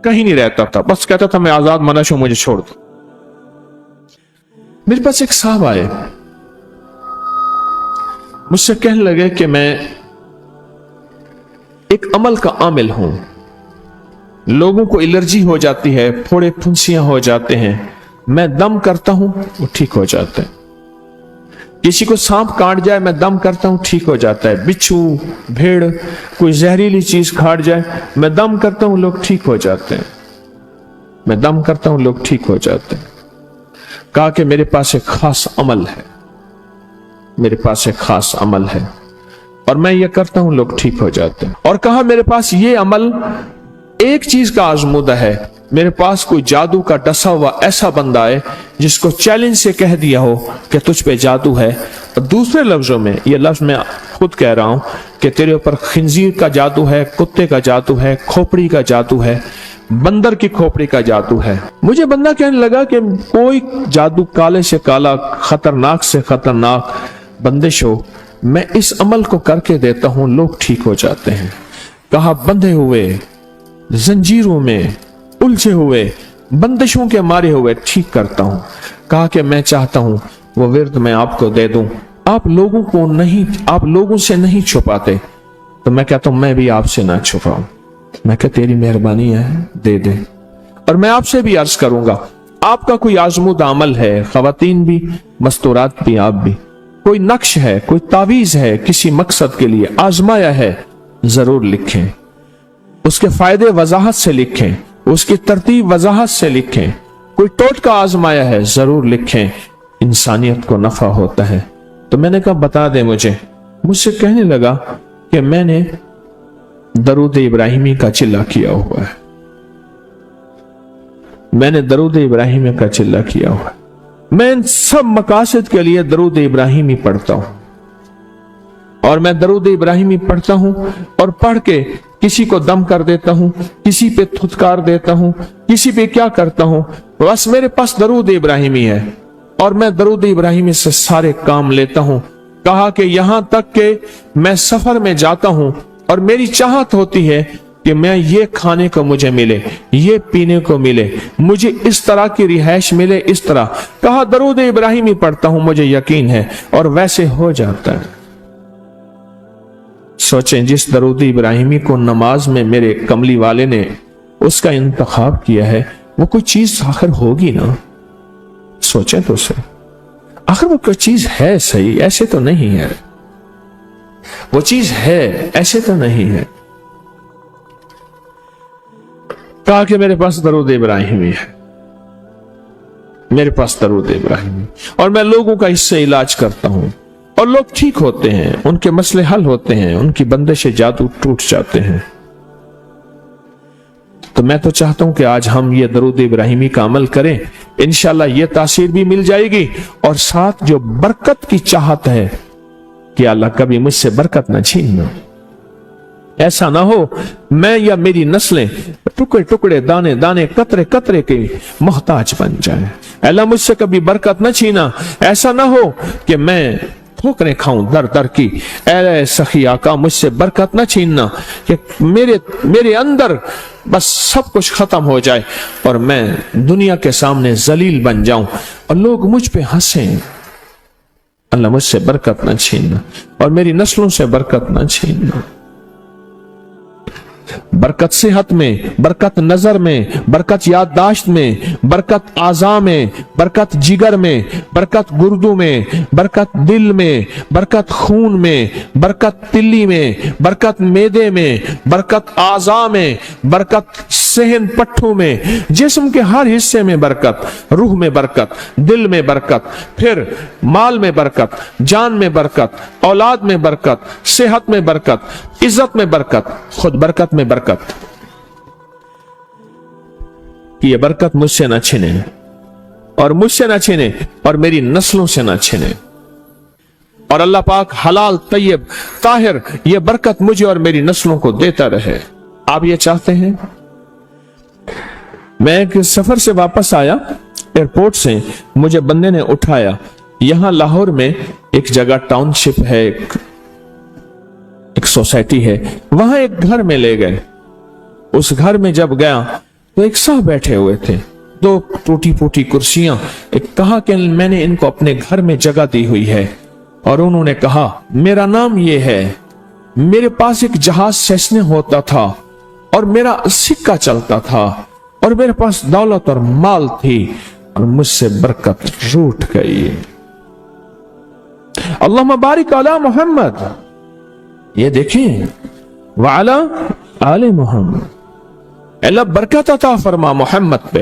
कहीं नहीं रहता था, बस कहता था मैं आजाद मनश हूं, मुझे छोड़ दो। मेरे पास एक साहब आए, मुझसे कहने लगे कि मैं एक अमल का आमिल हूं, लोगों को एलर्जी हो जाती है, फोड़े फुंसियां हो जाते हैं, मैं दम करता हूं वो ठीक हो जाते हैं। किसी को सांप काट जाए मैं दम करता हूं ठीक हो जाता है। बिच्छू, भेड़, कोई जहरीली चीज काट जाए मैं दम करता हूं लोग ठीक हो जाते हैं, मैं दम करता हूं लोग ठीक हो जाते हैं। कहा कि मेरे पास एक खास अमल है, मेरे पास एक खास अमल है, और मैं ये करता हूं लोग ठीक हो जाते हैं। और कहा मेरे पास ये अमल एक चीज का आजमूदा है, मेरे पास कोई जादू का डसा हुआ ऐसा बंदा है जिसको चैलेंज से कह दिया हो कि तुझ पे जादू है, और दूसरे लफ्जों में, ये लफ्ज मैं खुद कह रहा हूं कि तेरे ऊपर खिंजीर का जादू है, कुत्ते का जादू है, खोपड़ी का जादू है, बंदर की खोपड़ी का जादू है। मुझे बंदा कहने लगा कि कोई जादू काले से काला, खतरनाक से खतरनाक बंदिश हो, मैं इस अमल को करके देता हूं लोग ठीक हो जाते हैं। कहा बंधे हुए जंजीरों में उलझे हुए, बंदिशों के मारे हुए ठीक करता हूं। कहा कि मैं चाहता हूं वो विर्द मैं आपको दे दूं, आप लोगों से नहीं छुपाते, तो मैं कहता हूं मैं भी आपसे ना छुपाऊं। मैं कहता तेरी मेहरबानी है, दे दे। और मैं आपसे भी अर्ज करूंगा, आपका कोई आजमूदा अमल है, खवातीन भी मस्तूरात भी, आप भी, कोई नक्श है, कोई तावीज है, किसी मकसद के लिए आजमाया है, जरूर लिखें। उसके फायदे वजाहत से लिखें, उसकी तरतीब वजाहत से लिखें। कोई टोटका आजमाया है, जरूर लिखें, इंसानियत को नफा होता है। तो मैंने कहा बता दे मुझसे कहने लगा कि मैंने दरूद इब्राहिमी का चिल्ला किया हुआ है, मैंने दरूद इब्राहिमी का चिल्ला किया हुआ है। मैं इन सब मकासद के लिए दरूद इब्राहिमी पढ़ता हूं, और मैं दरूद इब्राहिमी पढ़ता हूं और पढ़ के किसी को दम कर देता हूं, किसी पे थुतकार देता हूं, किसी पे क्या करता हूं, बस मेरे पास दरूद इब्राहिमी है और मैं दरूद इब्राहिमी से सारे काम लेता हूं। कहा कि यहां तक कि मैं सफर में जाता हूं और मेरी चाहत होती है कि मैं ये खाने को मुझे मिले, ये पीने को मिले, मुझे इस तरह की रिहाइश मिले, इस तरह। कहा दरूद इब्राहिमी पढ़ता हूं, मुझे यकीन है, और वैसे हो जाता है। सोचें, जिस दरूद इब्राहिमी को नमाज में मेरे कमली वाले ने उसका इंतखाब किया है, वो कोई चीज आखिर होगी ना। सोचें तो सही, आखिर वो कोई चीज है सही, ऐसे तो नहीं है, वो चीज है ऐसे तो नहीं है। कहा कि मेरे पास दरूद इब्राहिमी है, मेरे पास दरूद इब्राहिमी, और मैं लोगों का इससे इलाज करता हूं और लोग ठीक होते हैं, उनके मसले हल होते हैं, उनकी बंदिशें जादू टूट जाते हैं। तो मैं तो चाहता हूं कि आज हम ये दरूद इब्राहिमी का अमल करें, इंशाल्लाह ये तासीर भी मिल जाएगी, और साथ जो बरकत की चाहत है कि अल्लाह कभी मुझसे बरकत ना छीनना। ऐसा ना हो मैं या मेरी नस्लें टुकड़े टुकड़े, दाने दाने, कतरे कतरे के मोहताज बन जाए। अल्लाह मुझसे कभी बरकत न छीना। ऐसा ना हो कि मैं ठोकरें खाऊं दर दर की। ऐ सखी आका, मुझसे बरकत न छीनना कि मेरे अंदर बस सब कुछ खत्म हो जाए और मैं दुनिया के सामने जलील बन जाऊं और लोग मुझ पे हंसें। अल्लाह मुझसे बरकत न छीनना और मेरी नस्लों से बरकत न छीनना। बरकत सेहत में, बरकत नजर में, बरकत याददाश्त में, बरकत आज़ा में, बरकत जिगर में, बरकत गुर्दों में, बरकत दिल में, बरकत खून में, बरकत तिल्ली में, बरकत मेदे में, बरकत आज़ा में, बरकत सेहन पट्ठों में, जिस्म के हर हिस्से में बरकत, रूह में बरकत, दिल में बरकत, फिर माल में बरकत, जान में बरकत, औलाद में बरकत, सेहत में बरकत, इज्जत में बरकत, खुद बरकत में बरकत। कि ये बरकत मुझसे ना छिने और मुझसे ना छिने और मेरी नस्लों से ना छिने, और अल्लाह पाक हलाल तैयब ताहिर ये बरकत मुझे और मेरी नस्लों को देता रहे। आप ये चाहते हैं? मैं एक सफर से वापस आया, एयरपोर्ट से मुझे बंदे ने उठाया। यहां लाहौर में एक जगह टाउनशिप है, एक सोसाइटी है, वहां एक घर में ले गए। उस घर में जब गया तो एक साहब बैठे हुए थे, दो टूटी फूटी कुर्सियां। एक कहा कि मैंने इनको अपने घर में जगह दी हुई है, और उन्होंने कहा मेरा नाम ये है, मेरे पास एक जहाज सेस्ने होता था और मेरा सिक्का चलता था और मेरे पास दौलत और माल थी और मुझसे बरकत रूठ गई। अल्लाहुम्मा बारिक अला मोहम्मद, ये देखें, वाला आले मोहम्मद। अल्लाह बरकत अता फरमा मोहम्मद पे,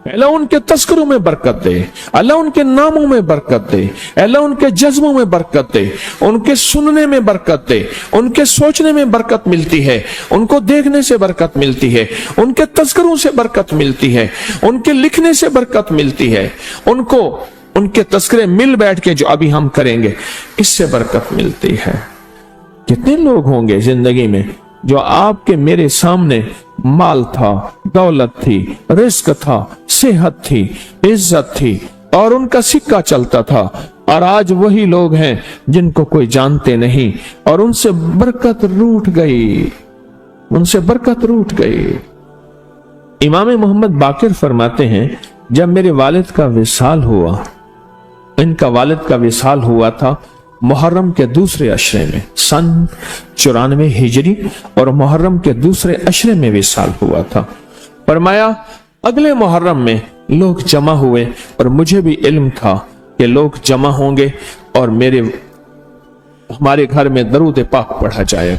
अल्लाह उनके तस्करों में बरकत दे, अल्लाह उनके नामों में बरकत दे, अल्लाह उनके जज्बों में बरकत दे, उनके सुनने में बरकत दे, उनके सोचने में बरकत मिलती है, उनको देखने से बरकत मिलती है, उनके तस्करों से बरकत मिलती है, उनके लिखने से बरकत मिलती है, उनको उनके तस्करे मिल बैठ के जो अभी हम करेंगे इससे बरकत मिलती है। कितने लोग होंगे जिंदगी में जो आपके मेरे सामने माल था, दौलत थी, रिस्क था, सेहत थी, इज्जत थी और उनका सिक्का चलता था, और आज वही लोग हैं जिनको कोई जानते नहीं और उनसे बरकत रूठ गई, उनसे बरकत रूठ गई। इमाम मोहम्मद बाकिर फरमाते हैं, जब मेरे वालिद का विसाल हुआ, इनका वालिद का विसाल हुआ था मुहर्रम के दूसरे अशरे में, सन 94 हिजरी, और मुहर्रम के दूसरे अशरे में विसाल हुआ था। फरमाया अगले मुहर्रम में लोग जमा हुए और मुझे भी इल्म था कि लोग जमा होंगे और हमारे घर में दरूद पाक पढ़ा जाएगा।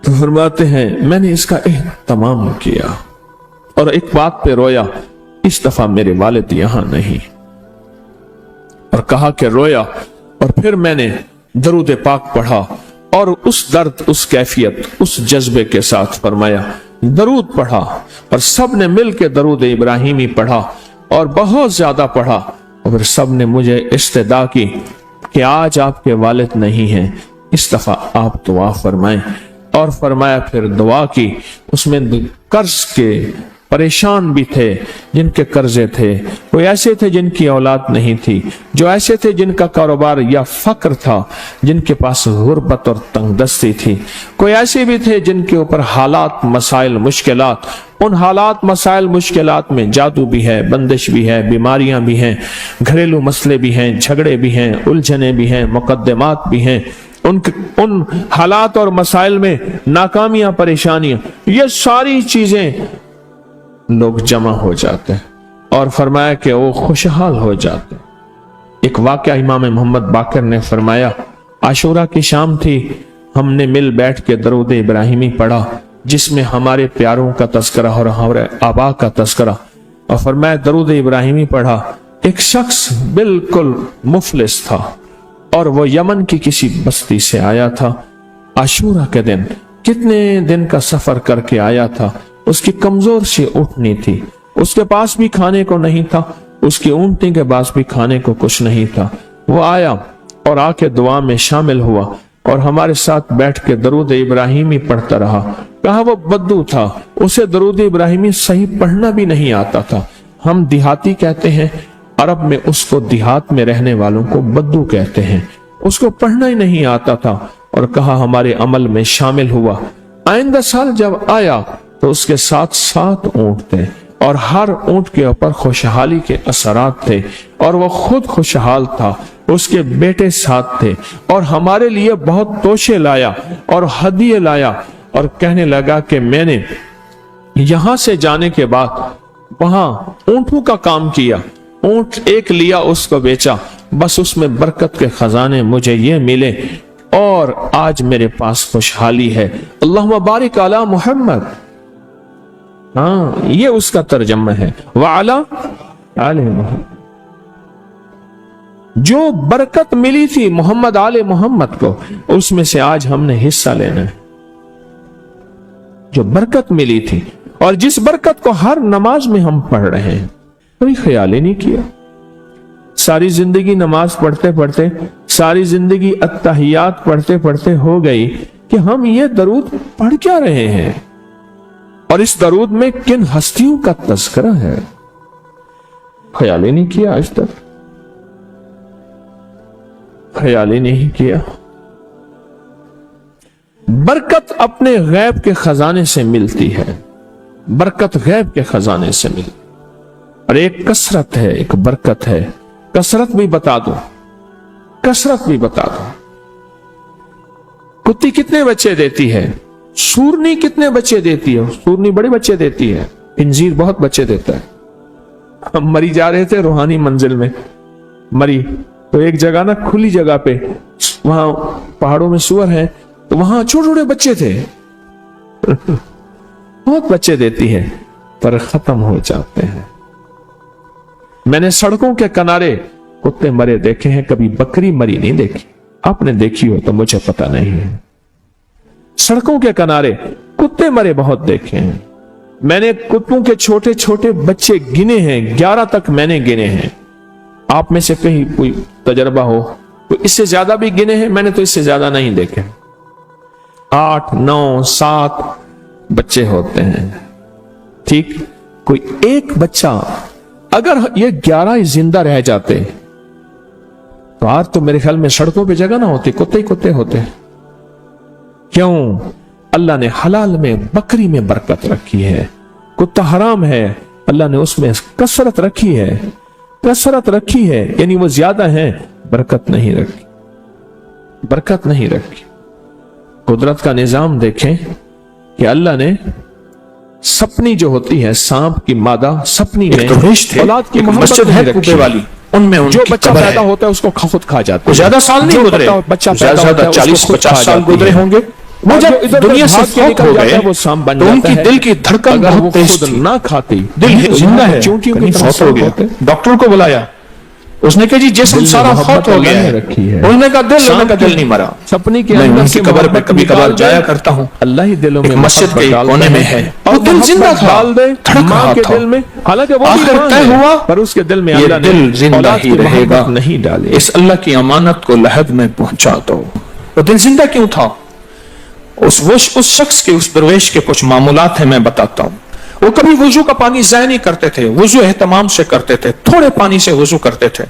तो फरमाते हैं मैंने इसका एहतमाम किया और एक बात पे रोया, इस दफा मेरे वालिद यहां नहीं, और कहा कि रोया, और फिर मैंने दरूद पाक पढ़ा और उस दर्द, उस कैफियत, उस जज्बे के साथ फरमाया दरूद पढ़ा, और सब ने मिल के दरूद इब्राहिमी पढ़ा और बहुत ज्यादा पढ़ा, और फिर सब ने मुझे इस्तदा की कि आज आपके वालिद नहीं हैं, इस दफा आप दुआ फरमाएं। और फरमाया फिर दुआ की। उसमें कर्ज के परेशान भी थे, जिनके कर्जे थे, कोई ऐसे थे जिनकी औलाद नहीं थी, जो ऐसे थे जिनका कारोबार या फक्र था, जिनके पास गुर्बत और तंगदस्ती थी, कोई ऐसे भी थे जिनके ऊपर हालात, मसाइल, मुश्किलात, उन हालात, मसाइल, मुश्किलात में जादू भी है, बंदिश भी है, बीमारियां भी हैं, घरेलू मसले भी हैं, झगड़े भी हैं, उलझने भी हैं, मुकद्दमात भी हैं, उन हालात और मसाइल में नाकामियां, परेशानियां, ये सारी चीजें लोग जमा हो जाते हैं और फरमाया कि वो खुशहाल हो जाते हैं। एक वाकया इमाम मोहम्मद बाकर ने फरमाया, आशूरा की शाम थी, हमने मिल बैठ के दरूद इब्राहिमी पढ़ा जिसमें हमारे प्यारों का तस्करा और हमारे आबा का तस्करा, और फरमाया दरूद इब्राहिमी पढ़ा। एक शख्स बिल्कुल मुफलिस था और वो यमन की किसी बस्ती से आया था। आशूरा के दिन कितने दिन का सफर करके आया था, उसकी कमजोर सी ऊँटनी थी, उसके पास भी खाने को नहीं था, उसकी ऊँटनी के पास भी खाने को कुछ नहीं था। वो आया और आके दुआ में शामिल हुआ और हमारे साथ बैठ के दरूद इब्राहिमी पढ़ता रहा। कहा वो बद्दू था, उसे दरूद इब्राहिमी सही पढ़ना भी नहीं आता था। हम देहाती कहते हैं, अरब में उसको देहात में रहने वालों को बद्दू कहते हैं। उसको पढ़ना ही नहीं आता था और कहा हमारे अमल में शामिल हुआ। आइंदा साल जब आया तो उसके साथ 7 ऊंट थे और हर ऊंट के ऊपर खुशहाली के असरात थे और वो खुद खुशहाल था, उसके बेटे साथ थे और हमारे लिए बहुत तोशे लाया और हदिये लाया और कहने लगा कि मैंने यहां से जाने के बाद वहां ऊंटों का काम किया, ऊंट एक लिया उसको बेचा, बस उसमें बरकत के खजाने मुझे ये मिले और आज मेरे पास खुशहाली है। अल्लाहुम्मा बारिक अला मुहम्मद। हाँ, ये उसका तर्जमा है। वाला आले मोहम्मद, जो बरकत मिली थी मोहम्मद आले मोहम्मद को, उसमें से आज हमने हिस्सा लेना है। जो बरकत मिली थी और जिस बरकत को हर नमाज में हम पढ़ रहे हैं, कोई ख्याल ही नहीं किया। सारी जिंदगी नमाज पढ़ते पढ़ते, सारी जिंदगी अत्तहियात पढ़ते पढ़ते हो गई कि हम ये दरूद पढ़ क्या रहे हैं और इस दरूद में किन हस्तियों का तज़किरा है, ख्याल ही नहीं किया। आज तक ख्याल ही नहीं किया। बरकत अपने गैब के खजाने से मिलती है, बरकत गैब के खजाने से मिलती। और एक कसरत है, एक बरकत है। कसरत भी बता दो, कसरत भी बता दो। कुत्ती कितने बच्चे देती है, सूरनी कितने बच्चे देती है? सूरनी बड़े बच्चे देती है, इंजीर बहुत बच्चे देता है। हम मरी जा रहे थे रूहानी मंजिल में, मरी तो एक जगह ना, खुली जगह पे, वहां पहाड़ों में सुअर है, तो वहां छोटे छोटे बच्चे थे बहुत बच्चे देती है, पर खत्म हो जाते हैं। मैंने सड़कों के किनारे कुत्ते मरे देखे हैं, कभी बकरी मरी नहीं देखी। आपने देखी हो तो मुझे पता नहीं है। सड़कों के किनारे कुत्ते मरे बहुत देखे हैं। मैंने कुत्तों के छोटे छोटे बच्चे गिने हैं, 11 तक मैंने गिने हैं। आप में से कहीं कोई तजर्बा हो तो इससे ज्यादा भी गिने हैं? मैंने तो इससे ज्यादा नहीं देखे। 8, 9, 7 बच्चे होते हैं। ठीक, कोई एक बच्चा, अगर ये 11 जिंदा रह जाते तो आज तो मेरे ख्याल में सड़कों पे जगह ना होती, कुत्ते ही कुत्ते होते। क्यों? अल्लाह ने हलाल में, बकरी में बरकत रखी है। کتا حرام ہے، اللہ نے اس میں کثرت رکھی ہے، کثرت رکھی ہے، یعنی وہ زیادہ ہے، برکت نہیں رکھی، برکت نہیں رکھی۔ قدرت کا نظام دیکھیں کہ اللہ نے سپنی جو ہوتی ہے، سانپ کی مادہ سپنی میں اولاد کی محبت نہیں رکھی والی، ان میں جو بچہ پیدا ہوتا ہے اس کو خود کھا جاتا ہے، زیادہ سال نہیں گزرے، بچہ پیدا ہوتا ہے 40-50 سال گزرے ہوں گے، وہ جب دنیا سے فوت ہو گئے وہ سانپ بن جاتا ہے، تو ان کی دل کی دھڑکن بہت تیز تھی، نہ کھاتی، دل زندہ ہے، چونٹیوں کی فوت ہو گیا، ڈاکٹر کو بلایا، اس نے کہا جی جسم سارا فوت ہو گیا ہے، انہوں نے کہا دل نہیں مرا، سپنی کے اندر کی قبر پہ کبھی کبھار جایا کرتا ہوں، اللہ ہی دلوں میں مسجد کے کونے میں ہے، اور دل زندہ تھا، ماں کے دل میں، حالانکہ وہ آخر طے ہوا، پر اس کے دل میں اللہ نے دل زندہ ہی رہے گا نہیں ڈالے، اس اللہ کی امانت کو لحد میں پہنچا دو۔ وہ دل زندہ کیوں تھا؟ اس شخص کے، اس درویش کے کچھ معمولات ہیں، میں بتاتا ہوں۔ وہ کبھی وضو کا پانی ضائع نہیں کرتے تھے، وضو اہتمام سے کرتے تھے، تھوڑے پانی سے وضو کرتے تھے،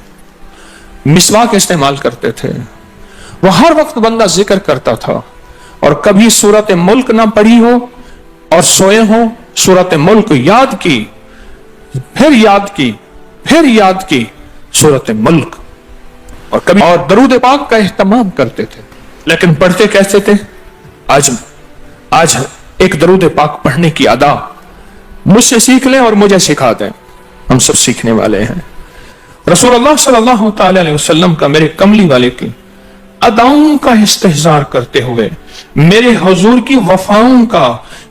مسواک استعمال کرتے تھے، وہ ہر وقت بندہ ذکر کرتا تھا، اور کبھی سورت ملک نہ پڑھی ہو اور سوئے ہو، سورت ملک یاد کی، پھر یاد کی، پھر یاد کی سورت ملک، اور کبھی اور درود پاک کا اہتمام کرتے تھے، لیکن پڑھتے کیسے تھے؟ آج ایک درود پاک پڑھنے کی ادا مجھ سے سیکھ لیں اور مجھے سکھا دیں، ہم سب سیکھنے والے ہیں۔ رسول اللہ صلی اللہ تعالی علیہ وسلم کا، میرے کملی والے کی اداؤں کا استحضار کرتے ہوئے، میرے حضور کی وفاؤں کا،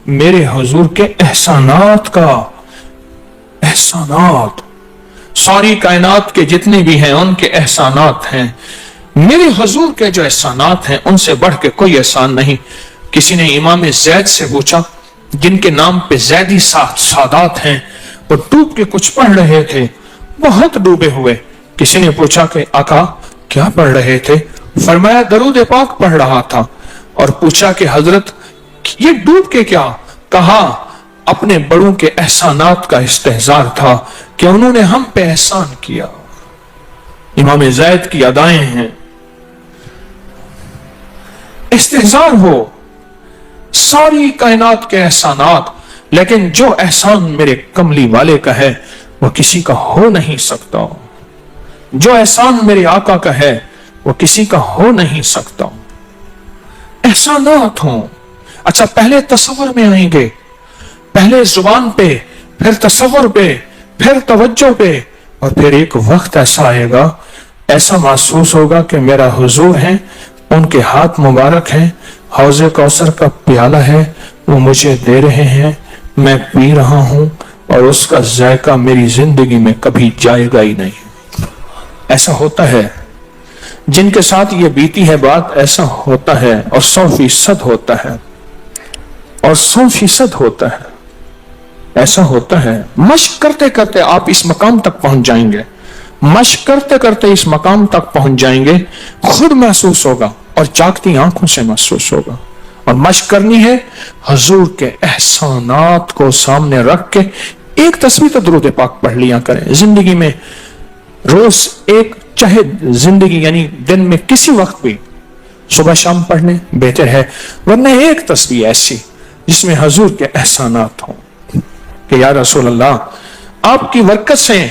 میرے حضور کے احسانات کا، احسانات ساری کائنات کے جتنے بھی ہیں ان کے احسانات ہیں، میرے حضور کے جو احسانات ہیں ان سے بڑھ کے کوئی احسان نہیں۔ کسی نے امام زید سے پوچھا، جن کے نام پہ زیدی سادات ہیں، وہ ڈوب کے کچھ پڑھ رہے تھے، بہت ڈوبے ہوئے، کسی نے پوچھا کہ آقا کیا پڑھ رہے تھے؟ فرمایا درود پاک پڑھ رہا تھا، اور پوچھا کہ حضرت یہ ڈوب کے کیا؟ کہا اپنے بڑوں کے احسانات کا استحضار تھا کہ انہوں نے ہم پہ احسان کیا۔ امام زید کی ادائیں ہیں، استحضار ہو ساری کائنات کے احسانات، لیکن جو احسان میرے کملی والے کا ہے وہ کسی کا ہو نہیں سکتا، جو احسان میرے آقا کا ہے وہ کسی کا ہو نہیں سکتا۔ احسانات ہوں، اچھا پہلے تصور میں آئیں گے، پہلے زبان پہ، پھر تصور پہ، پھر توجہ پہ، اور پھر ایک وقت ایسا آئے گا، ایسا محسوس ہوگا کہ میرا حضور ہے، ان کے ہاتھ مبارک ہیں، حوض کوثر کا پیالہ ہے، وہ مجھے دے رہے ہیں، میں پی رہا ہوں، اور اس کا ذائقہ میری زندگی میں کبھی جائے گا ہی نہیں۔ ایسا ہوتا ہے، جن کے ساتھ یہ بیتی ہے بات، ایسا ہوتا ہے، اور 100% ہوتا ہے، اور 100% ہوتا ہے، ایسا ہوتا ہے۔ مشق کرتے کرتے آپ اس مقام تک پہنچ جائیں گے، مشق کرتے کرتے اس مقام تک پہنچ جائیں گے، خود محسوس ہوگا اور جاگتی آنکھوں سے محسوس ہوگا۔ اور مشق کرنی ہے حضور کے احسانات کو سامنے رکھ کے، ایک تصویر تو درود پاک پڑھ لیا کریں زندگی میں، روز ایک، چاہے زندگی یعنی دن میں کسی وقت بھی صبح شام پڑھ لیں بہتر ہے، ورنہ ایک تصویر ایسی جس میں حضور کے احسانات ہوں کہ یا رسول اللہ آپ کی برکت سے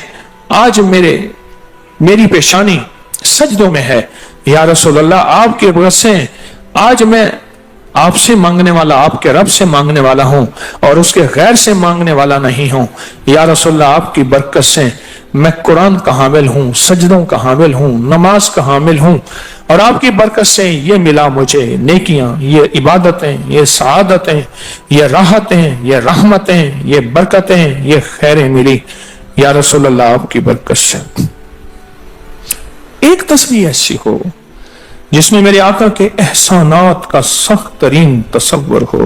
آج میری پیشانی سجدوں میں ہے، یا رسول اللہ آپ کی برکت سے آج میں آپ سے مانگنے والا، آپ کے رب سے مانگنے والا ہوں، اور اس کے غیر سے مانگنے والا نہیں ہوں، یا رسول اللہ آپ کی برکت سے میں قرآن کا حامل ہوں، سجدوں کا حامل ہوں، نماز کا حامل ہوں، اور آپ کی برکت سے یہ ملا مجھے نیکیاں، یہ عبادتیں، یہ سعادتیں، یہ راحتیں، یہ رحمتیں، یہ برکتیں، یہ خیریں ملی، یا رسول اللہ آپ کی برکت سے۔ ایک تصویر ایسی ہو جس میں میرے آقا کے احسانات کا سخت ترین تصور ہو،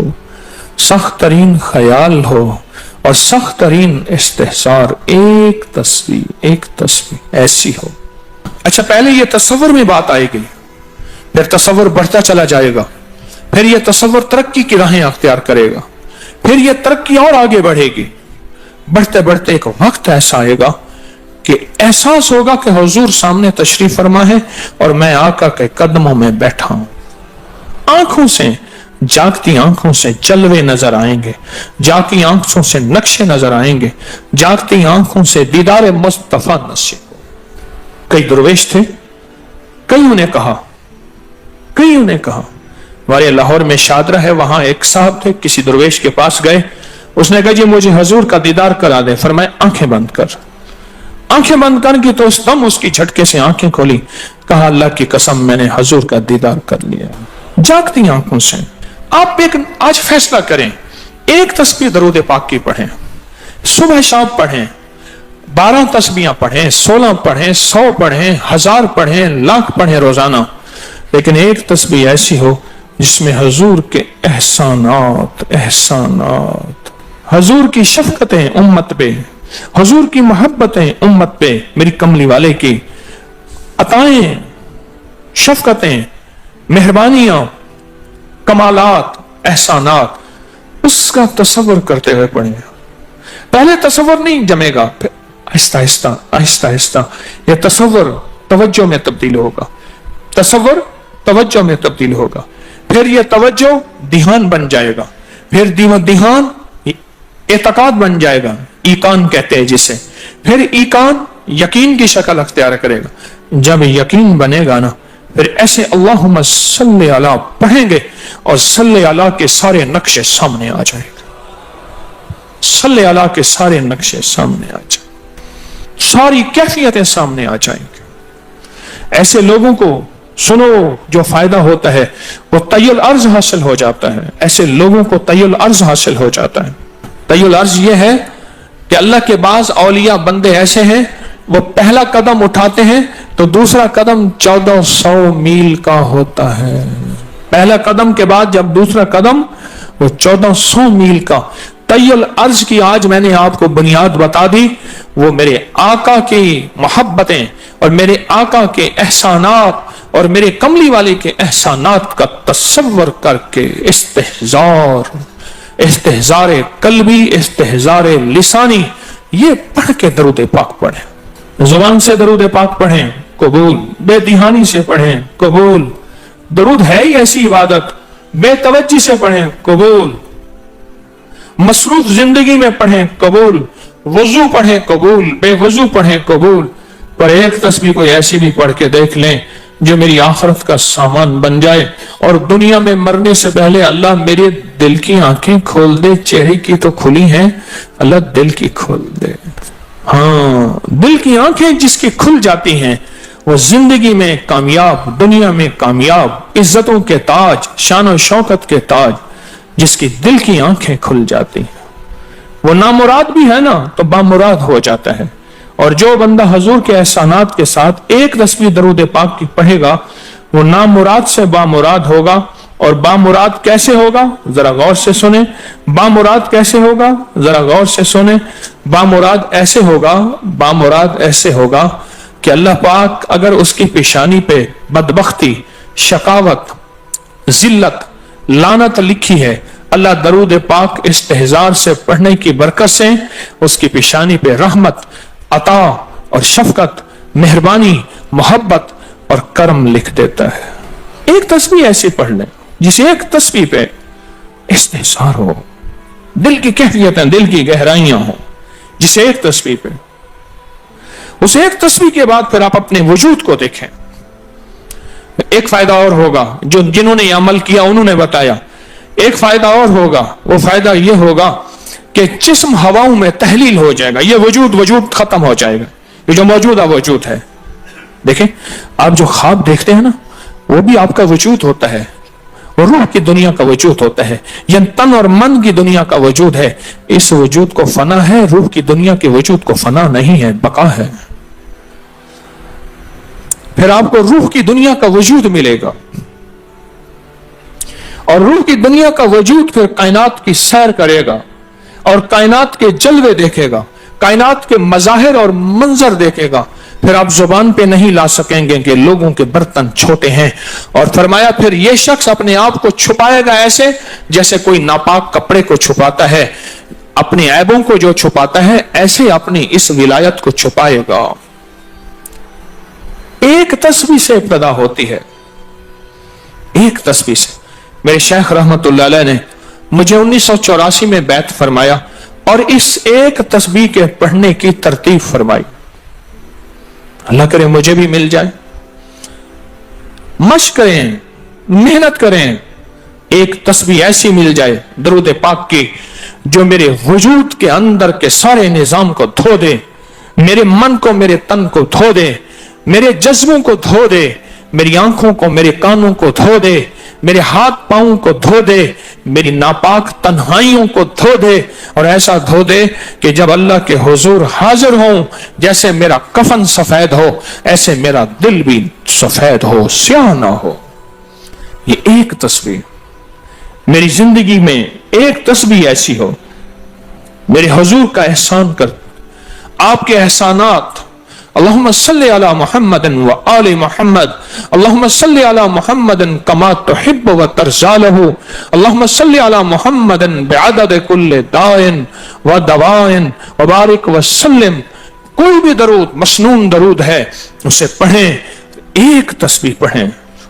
سخت ترین خیال ہو، اور سخت ترین استحضار، ایک تصویر ایسی ہو۔ اچھا پہلے یہ تصور میں بات آئے گی، پھر تصور بڑھتا چلا جائے گا، پھر یہ تصور ترقی کی راہیں اختیار کرے گا، پھر یہ ترقی اور آگے بڑھے گی، بڑھتے بڑھتے ایک وقت ایسا آئے گا کہ احساس ہوگا کہ حضور سامنے تشریف فرما ہے اور میں آقا کے قدموں میں بیٹھا ہوں، آنکھوں سے जागती आंखों से जलवे नजर आएंगे, जागती आंखों से नक्शे नजर आएंगे, जागती आंखों से दीदार मुस्तफा नसीब। कई दरवेश थे, कईयों ने कहा हमारे लाहौर में शादरा है, वहां एक साहब थे, किसी दरवेश के पास गए, उसने कहा जी मुझे हजूर का दीदार करा दे। फरमाया आंखें बंद कर। आंखें बंद कर की तो उस दम उसकी झटके से आंखें खोली, कहा अल्लाह की कसम मैंने हजूर का दीदार कर लिया। जागती आंखों से आप एक आज फैसला करें, एक तस्बीह दरूद पाक की पढ़ें, सुबह शाम पढ़ें, 12 तस्बीहां पढ़ें, 16 पढ़ें, 100 पढ़ें, 1000 पढ़ें, लाख पढ़ें रोजाना, लेकिन एक तस्बीह ऐसी हो जिसमें हजूर के एहसानात, हजूर की शफकतें उम्मत पे, हजूर की मोहब्बतें उम्मत पे, मेरी कमली वाले की अताएं, शफकतें, मेहरबानियां, कमालात, एहसानात, उसका तसव्वुर करते हुए पढ़ें। पहले तसव्वुर नहीं जमेगा, फिर आहिस्ता आहिस्ता आहिस्ता आहिस्ता यह तसव्वुर तवज्जो में तब्दील होगा, तसव्वुर तवज्जो में तब्दील होगा, फिर यह तवज्जो ध्यान बन जाएगा, फिर ध्यान एतकाद बन जाएगा, ईकान कहते हैं जिसे, फिर ईकान यकीन की शक्ल अख्तियार करेगा। जब यकीन बनेगा ना, फिर ऐसे अल्लाहुम्मा सल्ली अला पढ़ेंगे और सल्ली अला के सारे नक्शे सामने आ जाएंगे, सल्ली अला के सारे नक्शे सामने आ जाएंगे, सारी कैफियतें सामने आ जाएंगे। ऐसे लोगों को सुनो जो फायदा होता है वो तय्युल अर्ज हासिल हो जाता है, ऐसे लोगों को तय्युल अर्ज हासिल हो जाता है। तय्युल अर्ज ये है कि अल्लाह के बाज़ औलिया बंदे ऐसे हैं, वो पहला कदम उठाते हैं तो दूसरा कदम 1400 मील का होता है। पहला कदम के बाद जब दूसरा कदम, वो 1400 मील का। तय्युल अर्ज की आज मैंने आपको बुनियाद बता दी, वो मेरे आका की मोहब्बतें और मेरे आका के एहसानात और मेरे कमली वाले के एहसानात का तसव्वुर करके इस्तेहज़ार कल्बी, इस्तेहज़ार लिसानी, ये पढ़ के दरूद पाक पढ़ें, जुबान से दरूद पाक पढ़ें, कबूल, बेदिहानी से पढ़ें, कबूल। दरूद है ही ऐसी इबादत, बेतवज्जी से पढ़ें, कबूल। मसरूफ जिंदगी में पढ़ें, कबूल। वजू पढ़ें, कबूल। बेवजू पढ़ें, कबूल। पर एक तस्बीह कोई ऐसी भी पढ़ के देख लें जो मेरी आखिरत का सामान बन जाए, और दुनिया में मरने से पहले अल्लाह मेरे दिल की आंखें खोल दे। चेहरे की तो खुली हैं, अल्लाह दिल की खोल दे। हाँ, दिल की आंखें जिसकी खुल जाती हैं वो जिंदगी में कामयाब, दुनिया में कामयाब, इज्जतों के ताज, शान और शौकत के ताज, जिसकी दिल की आंखें खुल जाती हैं, वो नामुराद भी है ना तो बामुराद हो जाता है। और जो बंदा हजूर के एहसानात के साथ एक तस्बीह दरूद पाक की पढ़ेगा, वो नामुराद से बामुराद होगा। और बामुराद कैसे होगा, जरा गौर से सुने। बामुराद कैसे होगा, जरा गौर से सुने। बामुराद ऐसे होगा, बामुराद ऐसे होगा कि अल्लाह पाक अगर उसकी पेशानी पे बदबख्ती, शकावत, जिल्लत, लानत लिखी है, अल्लाह दरूद पाक इस्तेहजार से पढ़ने की बरकत से उसकी पेशानी पे रहमत, अता और शफकत, मेहरबानी, मोहब्बत और करम लिख देता है। एक तस्बीह ऐसी पढ़ लें जिस एक तस्बीह पे इस्तेहजार हो, दिल की कैफियतें, दिल की गहराइयां हो, जिसे एक तस्बीह पे, उस एक तस्बीह के बाद फिर आप अपने वजूद को देखें। एक फायदा और होगा, जो जिन्होंने ये अमल किया उन्होंने बताया। एक फायदा और होगा, वो फायदा ये होगा कि जिस्म हवाओं में तहलील हो जाएगा, ये वजूद खत्म हो जाएगा, ये जो मौजूदा वजूद है। देखें, आप जो ख्वाब देखते हैं ना, वो भी आपका वजूद होता है, वो रूह की दुनिया का वजूद होता है, यह तन और मन की दुनिया का वजूद है। इस वजूद को फना है, रूह की दुनिया के वजूद को फना नहीं है, बका है। फिर आपको रूह की दुनिया का वजूद मिलेगा, और रूह की दुनिया का वजूद फिर कायनात की सैर करेगा और कायनात के जलवे देखेगा, कायनात के मजाहिर और मंजर देखेगा। फिर आप जुबान पे नहीं ला सकेंगे कि लोगों के बर्तन छोटे हैं। और फरमाया फिर ये शख्स अपने आप को छुपाएगा ऐसे जैसे कोई नापाक कपड़े को छुपाता है, अपने ऐबों को जो छुपाता है, ऐसे अपनी इस विलायत को छुपाएगा। एक तस्बीह से इब्तिदा होती है, एक तस्बीह से। میرے شیخ رحمت اللہ علیہ نے مجھے 1984 میں بیعت فرمایا اور اس ایک تسبیح کے پڑھنے کی ترتیب فرمائی. اللہ کرے مجھے بھی مل جائے. مشق کریں, محنت کریں, ایک تسبیح ایسی مل جائے درود پاک کی جو میرے وجود کے اندر کے سارے نظام کو دھو دے, میرے من کو, میرے تن کو دھو دے, میرے جذبوں کو دھو دے, میری آنکھوں کو, میرے کانوں کو دھو دے, میرے ہاتھ پاؤں کو دھو دے, میری ناپاک تنہائیوں کو دھو دے, اور ایسا دھو دے کہ جب اللہ کے حضور حاضر ہوں جیسے میرا کفن سفید ہو ایسے میرا دل بھی سفید ہو, سیاہ نہ ہو. یہ ایک تسبیح میری زندگی میں, ایک تسبیح ایسی ہو. میرے حضور کا احسان کر, آپ کے احسانات. اللہم صلی علی محمد و آل محمد, اللہم صلی علی محمد کما تحب و ترضی لہ, اللہم صلی علی محمد بعدد کل دائن و دوائن وبارک وسلم. کوئی بھی درود, مسنون درود ہے, اسے پڑھیں, ایک تسبیح پڑھیں,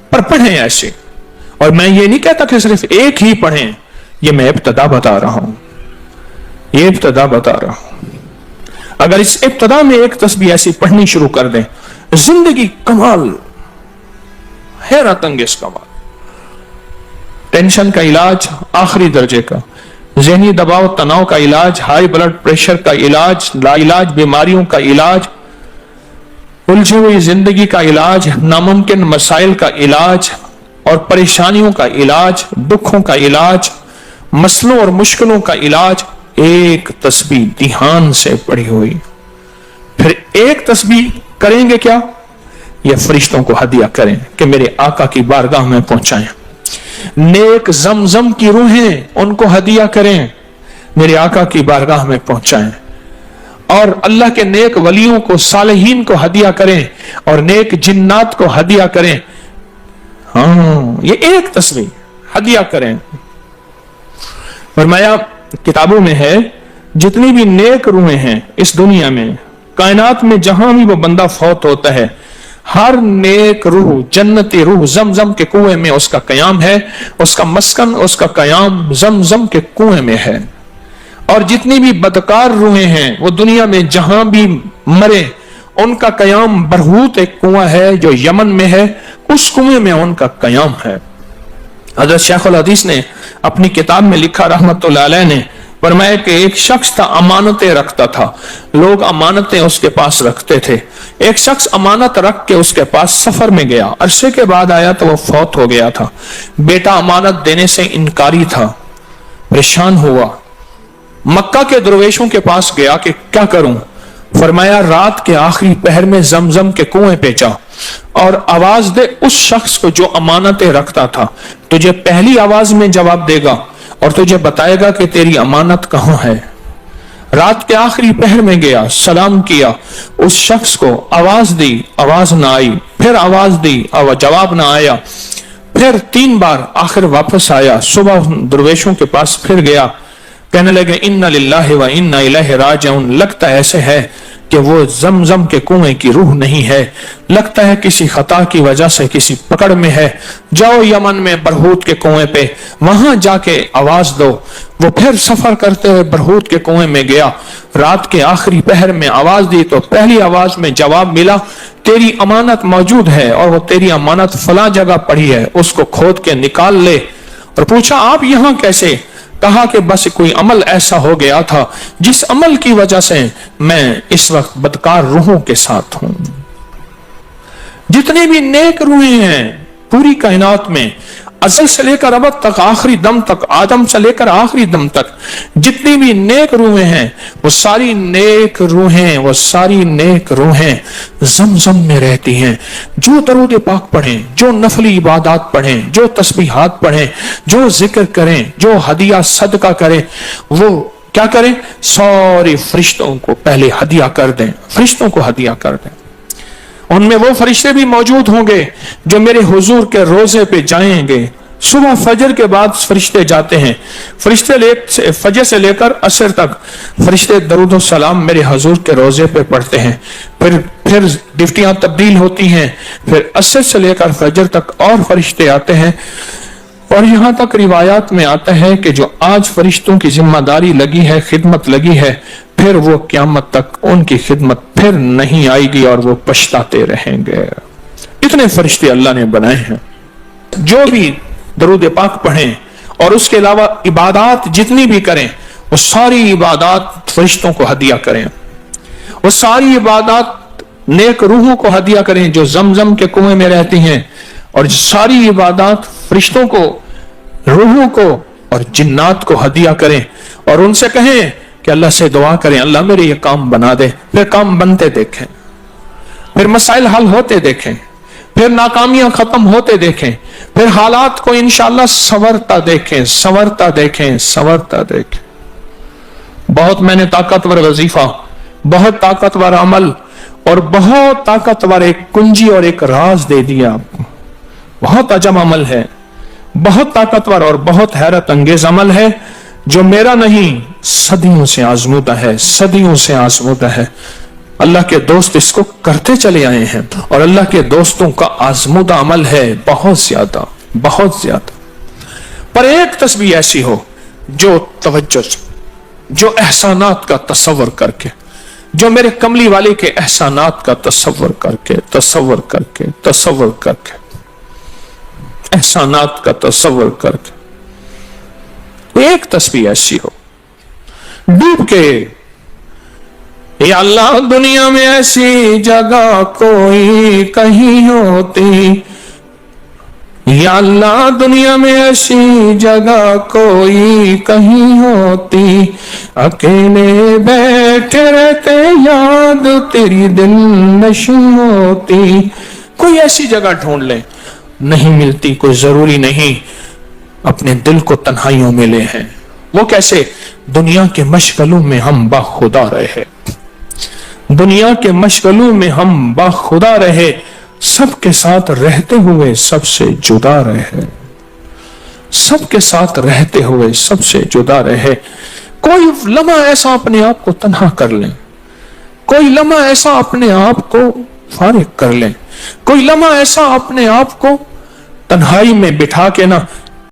پر پڑھیں ایسے. اور میں یہ نہیں کہتا کہ صرف ایک ہی پڑھیں, یہ میں ابتدا بتا رہا ہوں, یہ ابتدا بتا رہا ہوں. اگر اس ابتدا میں ایک تسبیح ایسی پڑھنی شروع کر دیں, زندگی کمال, حیرت انگیز کمال. ٹینشن کا علاج آخری درجے کا, ذہنی دباؤ تناؤ کا علاج, ہائی بلڈ پریشر کا علاج, لا علاج بیماریوں کا علاج, الجھی ہوئی زندگی کا علاج, ناممکن مسائل کا علاج اور پریشانیوں کا علاج, دکھوں کا علاج, مسئلوں اور مشکلوں کا علاج, ایک تسبیح دھیان سے پڑھی ہوئی. پھر ایک تسبیح کریں گے کیا, یہ فرشتوں کو ہدیہ کریں کہ میرے آقا کی بارگاہ میں پہنچائیں. نیک زمزم کی روحیں ان کو ہدیہ کریں, میرے آقا کی بارگاہ میں پہنچائیں. اور اللہ کے نیک ولیوں کو, صالحین کو ہدیہ کریں, اور نیک جنات کو ہدیہ کریں. ہاں, یہ ایک تسبیح ہدیہ کریں. فرمایا کتابوں میں ہے جتنی بھی نیک روحیں ہیں اس دنیا میں, کائنات میں جہاں بھی وہ بندہ فوت ہوتا ہے, ہر نیک روح, جنتی روح زمزم کے کنویں میں اس کا قیام ہے, اس کا مسکن, اس کا قیام زمزم کے کنویں میں ہے. اور جتنی بھی بدکار روحیں ہیں وہ دنیا میں جہاں بھی مرے ان کا قیام برہوت ایک کنواں ہے جو یمن میں ہے, اس کنویں میں ان کا قیام ہے. حضرت شیخ الحدیث نے اپنی کتاب میں لکھا رحمت اللہ علیہ نے, فرمایا کہ ایک شخص تھا امانتیں رکھتا تھا, لوگ امانتیں اس کے پاس رکھتے تھے. ایک شخص امانت رکھ کے اس کے پاس سفر میں گیا, عرصے کے بعد آیا تو وہ فوت ہو گیا تھا. بیٹا امانت دینے سے انکاری تھا, پریشان ہوا, مکہ کے درویشوں کے پاس گیا کہ کیا کروں. فرمایا رات کے آخری پہر میں زمزم کے کنویں پہ جا اور آواز دے اس شخص کو جو امانتیں رکھتا تھا, تجھے پہلی آواز میں جواب دے گا اور تجھے بتائے گا کہ تیری امانت کہاں ہے. رات کے آخری پہر میں گیا, سلام کیا, اس شخص کو آواز دی, آواز نہ آئی, پھر آواز دی, جواب نہ آیا, پھر 3 بار, آخر واپس آیا. صبح درویشوں کے پاس پھر گیا, کہنے لگے انا للہ و انا الیہ راجعون, لگتا ایسے ہے کہ وہ زمزم کے کنویں کی روح نہیں ہے, لگتا ہے کسی خطا کی وجہ سے کسی پکڑ میں ہے, جاؤ یمن میں برہوت کے کنویں پہ, وہاں جا کے آواز دو. وہ پھر سفر کرتے ہوئے برہوت کے کنویں میں گیا, رات کے آخری پہر میں آواز دی تو پہلی آواز میں جواب ملا, تیری امانت موجود ہے اور وہ تیری امانت فلاں جگہ پڑی ہے, اس کو کھود کے نکال لے. اور پوچھا آپ یہاں کیسے؟ کہا کہ بس کوئی عمل ایسا ہو گیا تھا جس عمل کی وجہ سے میں اس وقت بدکار روحوں کے ساتھ ہوں. جتنے بھی نیک روحیں ہیں پوری کائنات میں, ازل سے لے کر ابد تک, آخری دم تک, آدم سے لے کر آخری دم تک, جتنی بھی نیک روحیں ہیں وہ ساری نیک روحیں, وہ ساری نیک روحیں زمزم میں رہتی ہیں. جو درود پاک پڑھیں, جو نفلی عبادات پڑھیں, جو تسبیحات پڑھیں, جو ذکر کریں, جو ہدیہ صدقہ کریں, وہ کیا کریں, سارے فرشتوں کو پہلے ہدیہ کر دیں, فرشتوں کو ہدیہ کر دیں. ان میں وہ فرشتے بھی موجود ہوں گے جو میرے حضور کے روزے پہ جائیں گے. صبح فجر کے بعد فرشتے جاتے ہیں, فرشتے فجر سے لے کر عصر تک فرشتے درود و سلام میرے حضور کے روزے پہ پڑھتے ہیں. پھر ڈیوٹیاں تبدیل ہوتی ہیں, پھر عصر سے لے کر فجر تک اور فرشتے آتے ہیں اور یہاں تک روایات میں آتا ہے کہ جو آج فرشتوں کی ذمہ داری لگی ہے، خدمت لگی ہے، پھر وہ قیامت تک ان کی خدمت پھر نہیں آئے گی اور وہ پچھتاتے رہیں گے۔ اتنے فرشتے اللہ نے بنائے ہیں۔ جو بھی درود پاک پڑھیں اور اس کے علاوہ عبادات جتنی بھی کریں، وہ ساری عبادات فرشتوں کو ہدیہ کریں، وہ ساری عبادات نیک روحوں کو ہدیہ کریں جو زمزم کے کنویں میں رہتی ہیں، اور ساری عبادات فرشتوں کو، روحوں کو اور جنات کو ہدیہ کریں، اور ان سے کہیں کہ اللہ سے دعا کریں اللہ میرے یہ کام بنا دے۔ پھر کام بنتے دیکھیں، پھر مسائل حل ہوتے دیکھیں، پھر ناکامیاں ختم ہوتے دیکھیں، پھر حالات کو انشاءاللہ سنورتا دیکھیں، سنورتا دیکھیں، سنورتا دیکھیں۔ بہت میں نے طاقتور وظیفہ، بہت طاقتور عمل اور بہت طاقتور ایک کنجی اور ایک راز دے دیا آپ کو۔ بہت عجب عمل ہے، بہت طاقتور اور بہت حیرت انگیز عمل ہے، جو میرا نہیں، صدیوں سے آزمودہ ہے، صدیوں سے آزمودہ ہے۔ اللہ کے دوست اس کو کرتے چلے آئے ہیں، اور اللہ کے دوستوں کا آزمودہ عمل ہے بہت زیادہ، بہت زیادہ۔ پر ایک تسبیح ایسی ہو جو توجہ سے، جو احسانات کا تصور کر کے، جو میرے کملی والے کے احسانات کا تصور کر کے، تصور کر کے، تصور کر کے، احسانات کا تصور کر کے ایک تسبیح ایسی ہو ڈوب کے، یا اللہ دنیا میں ایسی جگہ کوئی کہیں ہوتی، یا اللہ دنیا میں ایسی جگہ کوئی کہیں ہوتی، اکیلے بیٹھے رہتے یاد تیری دل نشیں ہوتی۔ کوئی ایسی جگہ ڈھونڈ لیں، نہیں ملتی، کوئی ضروری نہیں اپنے دل کو تنہائیوں میں لے ہیں۔ وہ کیسے؟ دنیا کے مشغلوں میں ہم باخدا رہے، دنیا کے مشغلوں میں ہم باخدا رہے، سب کے ساتھ رہتے ہوئے سب سے جدا رہے، سب کے ساتھ رہتے ہوئے سب سے جدا رہے۔ کوئی لمحہ ایسا اپنے آپ کو تنہا کر لیں، کوئی لمحہ ایسا اپنے آپ کو فارغ کر لیں، کوئی لمحہ ایسا اپنے آپ کو تنہائی میں بٹھا کے نہ